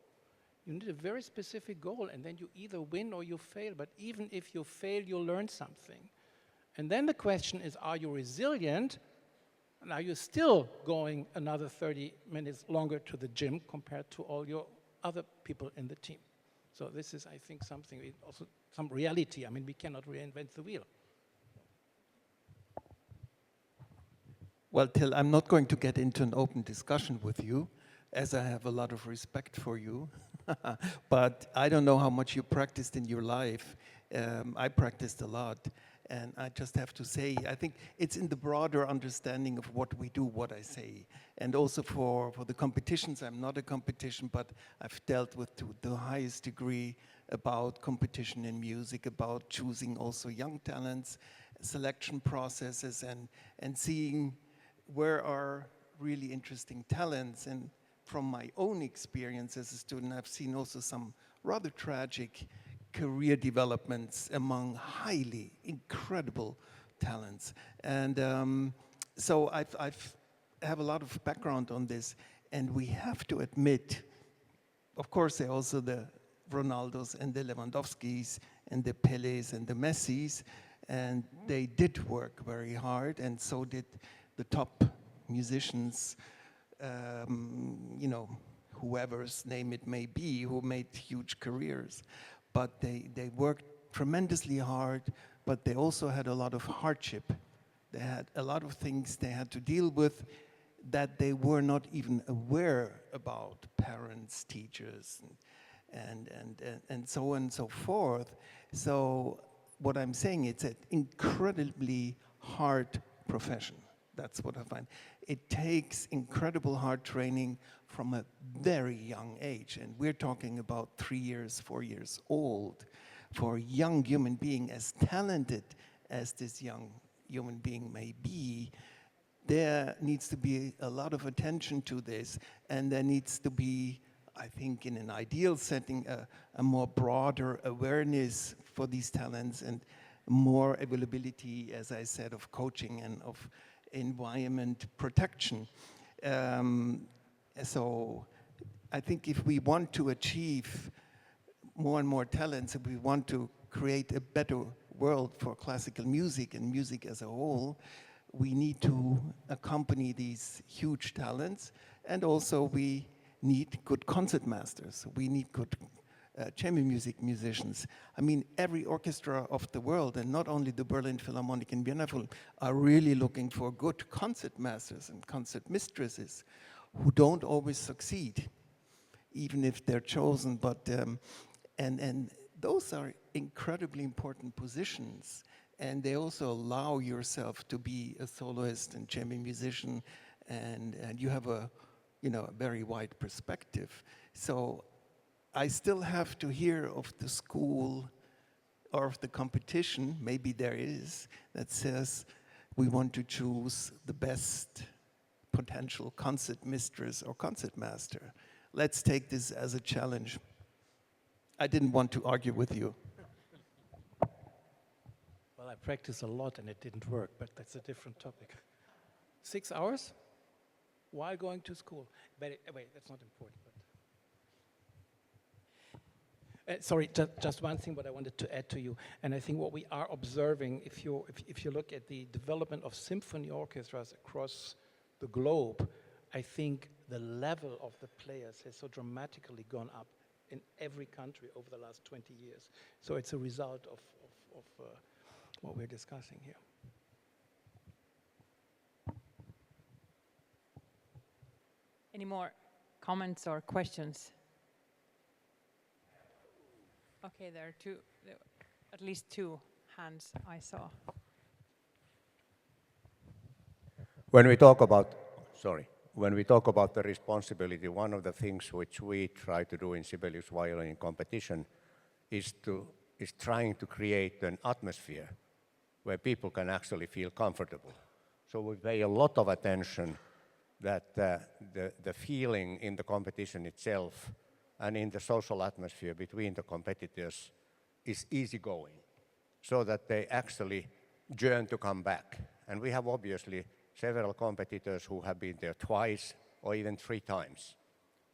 You need a very specific goal, and then you either win or you fail. But even if you fail, you learn something. And then the question is, are you resilient? And are you still going another 30 minutes longer to the gym compared to all your other people in the team? So this is, I think, something, also some reality. I mean, we cannot reinvent the wheel. Well, Till, I'm not going to get into an open discussion with you, as I have a lot of respect for you. But I don't know how much you practiced in your life. I practiced a lot. And I just have to say, I think it's in the broader understanding of what we do, what I say. And also for the competitions, I'm not a competition, but I've dealt with to the highest degree about competition in music, about choosing also young talents, selection processes, and seeing where are really interesting talents. And from my own experience as a student, I've seen also some rather tragic career developments among highly incredible talents. And so I have a lot of background on this, and we have to admit, of course, there are also the Ronaldos and the Lewandowskis and the Pelés and the Messis, and they did work very hard, and so did the top musicians, you know, whoever's name it may be, who made huge careers. But they worked tremendously hard, but they also had a lot of hardship. They had a lot of things they had to deal with that they were not even aware about, parents, teachers, and so on and so forth. So what I'm saying, it's an incredibly hard profession. That's what I find. It takes incredible hard training from a very young age. And we're talking about 3 years, 4 years old. For a young human being, as talented as this young human being may be, there needs to be a lot of attention to this. And there needs to be, I think, in an ideal setting, a more broader awareness for these talents and more availability, as I said, of coaching and of environment protection. So I think if we want to achieve more and more talents, if we want to create a better world for classical music and music as a whole, we need to accompany these huge talents, and also we need good concertmasters. We need good chamber music musicians. I mean, every orchestra of the world, and not only the Berlin Philharmonic and Vienna Philharmonic, are really looking for good concertmasters and concert mistresses who don't always succeed, even if they're chosen. But and those are incredibly important positions, and they also allow yourself to be a soloist and chamber musician, and you have a a very wide perspective. So I still have to hear of the school or of the competition, maybe there is, that says we want to choose the best potential concert mistress or concert master. Let's take this as a challenge. I didn't want to argue with you. Well, I practiced a lot and it didn't work, but that's a different topic. 6 hours while going to school. But wait, that's not important. Sorry, just one thing what I wanted to add to you, and I think what we are observing, if you look at the development of symphony orchestras across the globe, I think the level of the players has so dramatically gone up in every country over the last 20 years. So it's a result of what we're discussing here. Any more comments or questions? Okay, there are at least two hands I saw. When we talk about the responsibility, one of the things which we try to do in Sibelius violin competition is trying to create an atmosphere where people can actually feel comfortable. So we pay a lot of attention that the feeling in the competition itself and in the social atmosphere between the competitors is easygoing, so that they actually yearn to come back. And we have obviously several competitors who have been there twice or even 3 times.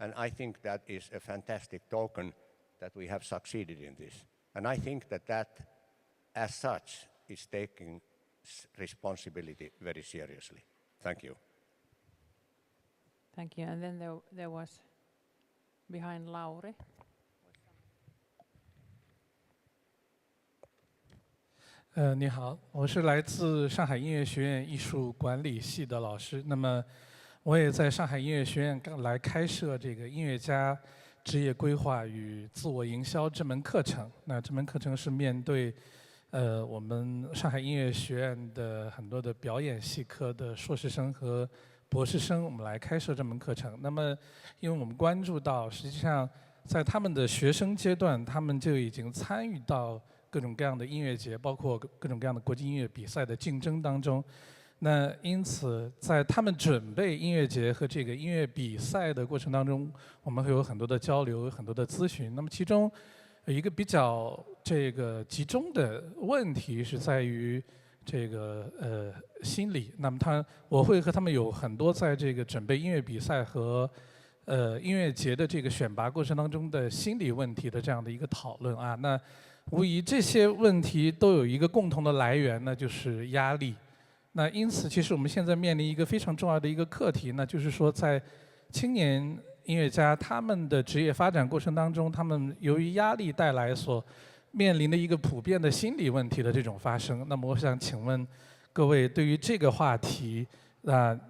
And I think that is a fantastic token that we have succeeded in this. And I think that as such, is taking responsibility very seriously. Thank you. Thank you. And then there was behind Lauri. 你好，我是来自上海音乐学院艺术管理系的老师。那么，我也在上海音乐学院来开设这个音乐家职业规划与自我营销这门课程。那这门课程是面对我们上海音乐学院的很多的表演系科的硕士生和博士生，我们来开设这门课程。那么，因为我们关注到，实际上在他们的学生阶段，他们就已经参与到各种各样的音乐节，包括各种各样的国际音乐比赛的竞争当中。那因此，在他们准备音乐节和这个音乐比赛的过程当中，我们会有很多的交流，很多的咨询。那么其中有一个比较集中的问题是在于心理。那么我会和他们有很多在这个准备音乐比赛和音乐节的这个选拔过程当中的心理问题的这样的一个讨论啊。那无疑这些问题都有一个共同的来源呢，就是压力。那因此，其实我们现在面临一个非常重要的一个课题呢，就是说在青年音乐家他们的职业发展过程当中，他们由于压力带来所面临的一个普遍的心理问题的这种发生。那么我想请问各位，对于这个话题，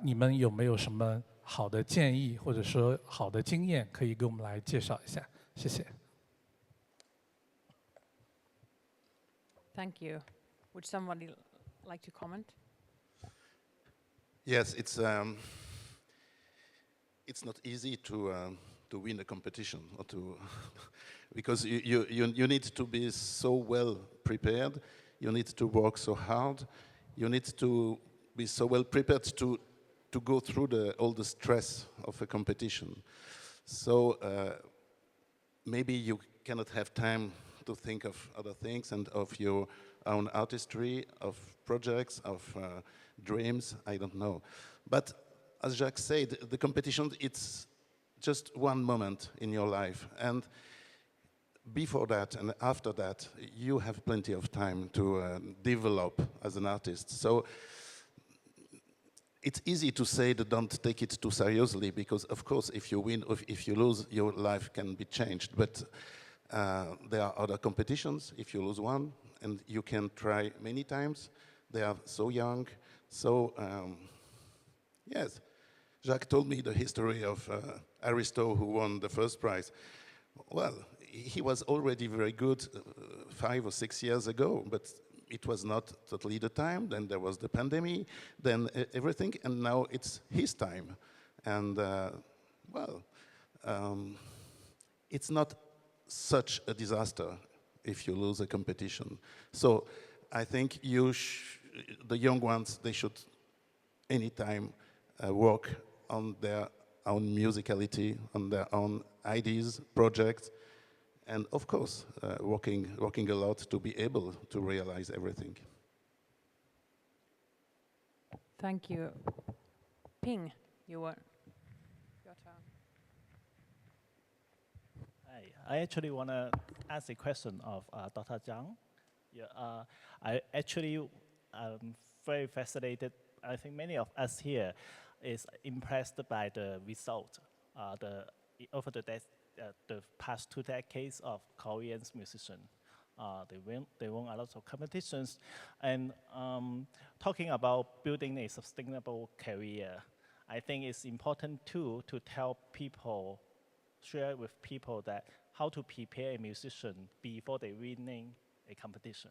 你们有没有什么好的建议，或者说好的经验，可以给我们来介绍一下？谢谢。Thank you. Would somebody like to comment? Yes, it's not easy to win a competition or to because you need to be so well prepared. You need to work so hard. You need to be so well prepared to go through all the stress of a competition. So maybe you cannot have time to think of other things and of your own artistry, of projects, of dreams, I don't know. But as Jacques said, the competition, it's just one moment in your life. And before that and after that, you have plenty of time to develop as an artist. So it's easy to say that don't take it too seriously, because of course if you win or if you lose, your life can be changed. But there are other competitions. If you lose one, and you can try many times. They are so young. So yes, Jacques told me the history of Aristo, who won the first prize. Well, he was already very good 5 or 6 years ago, but it was not totally the time. Then there was the pandemic, then everything, and now it's his time. And it's not such a disaster if you lose a competition. So I think the young ones, they should anytime work on their own musicality, on their own ideas, projects, and of course, working a lot to be able to realize everything. Thank you. Ping, your turn. I actually want to ask a question of Dr. Zhang. Yeah, I actually am very fascinated. I think many of us here is impressed by the result over the past 2 decades of Korean musicians. They won a lot of competitions. And talking about building a sustainable career, I think it's important too to tell people, share with people that how to prepare a musician before they winning a competition.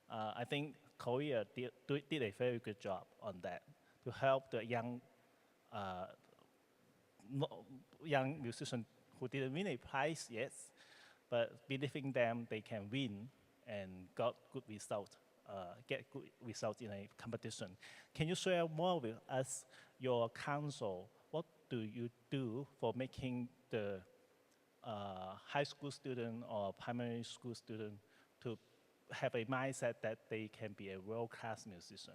I think Korea did a very good job on that to help the young musicians who didn't win a prize yet, but believing them they can win and got good results, get good results in a competition. Can you share more with us your counsel? What do you do for making the high school student or primary school student to have a mindset that they can be a world-class musician?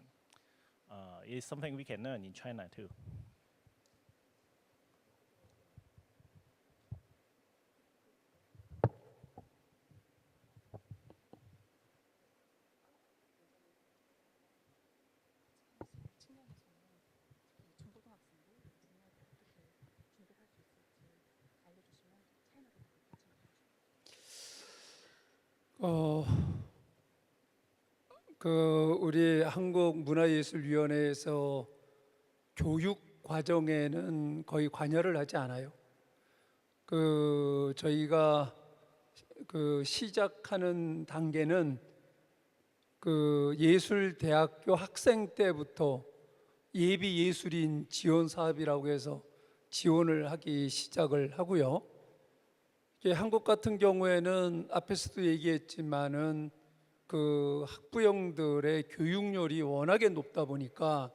It's something we can learn in China too. 우리 한국문화예술위원회에서 교육 과정에는 거의 관여를 하지 않아요. 저희가 시작하는 단계는 예술대학교 학생 때부터 예비예술인 지원 사업이라고 해서 지원을 하기 시작을 하고요. 한국 같은 경우에는 앞에서도 얘기했지만은 학부형들의 교육열이 워낙에 높다 보니까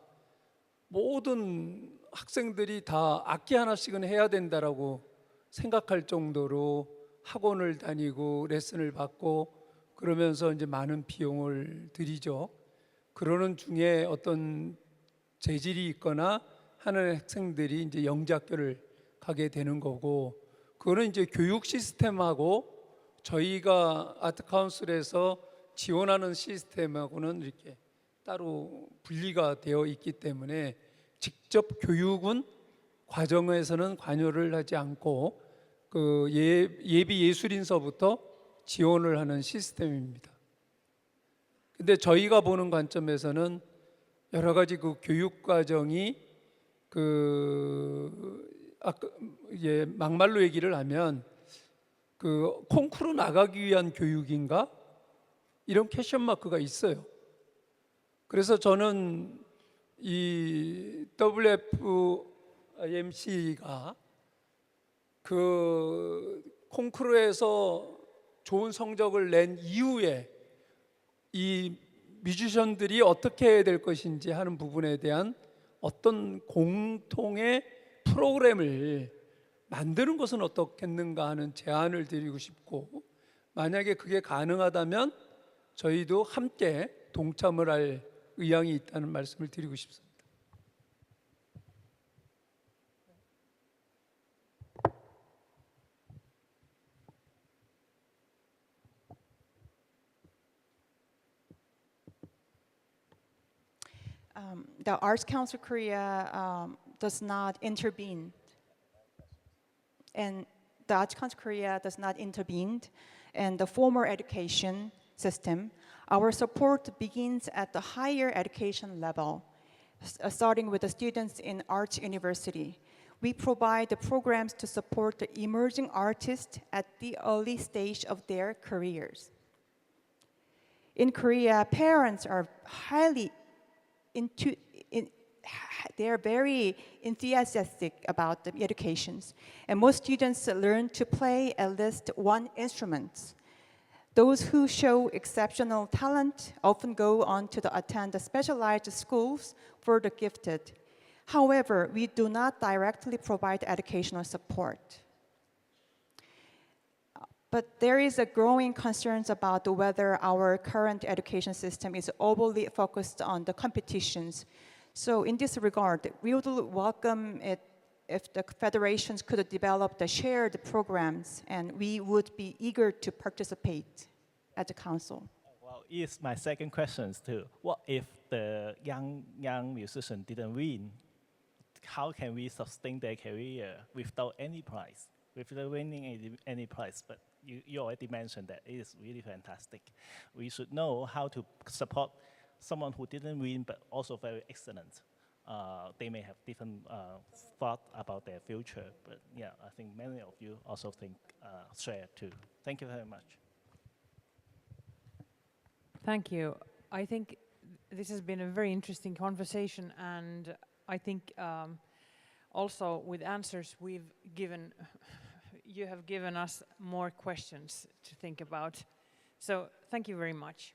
모든 학생들이 다 악기 하나씩은 해야 된다라고 생각할 정도로 학원을 다니고 레슨을 받고 그러면서 이제 많은 비용을 들이죠. 그러는 중에 어떤 재질이 있거나 하는 학생들이 이제 영재학교를 가게 되는 거고, 그거는 이제 교육 시스템하고 저희가 아트 카운슬에서 지원하는 시스템하고는 이렇게 따로 분리가 되어 있기 때문에 직접 교육은 과정에서는 관여를 하지 않고 예비 예술인서부터 지원을 하는 시스템입니다. 근데 저희가 보는 관점에서는 여러 가지 그 교육 과정이 막말로 얘기를 하면 그 콩쿠르 나가기 위한 교육인가? 이런 퀘션 마크가 있어요. 그래서 저는 이 WFIMC가 그 콩쿠르에서 좋은 성적을 낸 이후에 이 뮤지션들이 어떻게 해야 될 것인지 하는 부분에 대한 어떤 공통의 프로그램을 만드는 것은 어떻겠는가 하는 제안을 드리고 싶고, 만약에 그게 가능하다면 저희도 함께 동참을 할 의향이 있다는 말씀을 드리고 싶습니다. The Arts Council Korea does not intervene, and the Arts Council Korea does not intervene in the formal education system. Our support begins at the higher education level, starting with the students in Arts University. We provide the programs to support the emerging artists at the early stage of their careers. In Korea, parents are they're very enthusiastic about the educations, and most students learn to play at least one instrument. Those who show exceptional talent often go on to attend the specialized schools for the gifted. However, we do not directly provide educational support. But there is a growing concerns about whether our current education system is overly focused on the competitions. So in this regard, we would welcome it if the federations could develop the shared programs, and we would be eager to participate at the council. Well, it's my second question too. What if the young musician didn't win? How can we sustain their career without any prize, without winning any prize? But you already mentioned that it is really fantastic. We should know how to support someone who didn't win but also very excellent. They may have different thought about their future, but yeah, I think many of you also think share too. Thank you very much. Thank you. I think this has been a very interesting conversation, and I think also with answers we've given, you have given us more questions to think about. So thank you very much.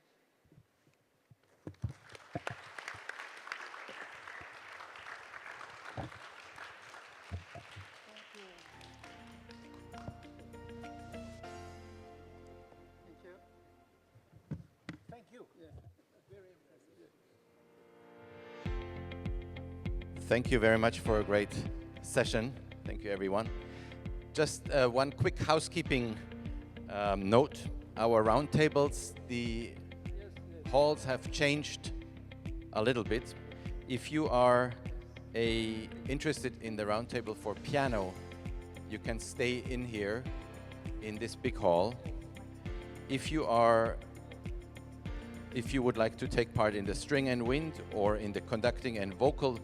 Thank you very much for a great session. Thank you, everyone. Just one quick housekeeping note. Our roundtables, the halls have changed a little bit. If you are interested in the roundtable for piano, you can stay in here in this big hall. If you would like to take part in the string and wind or in the conducting and vocal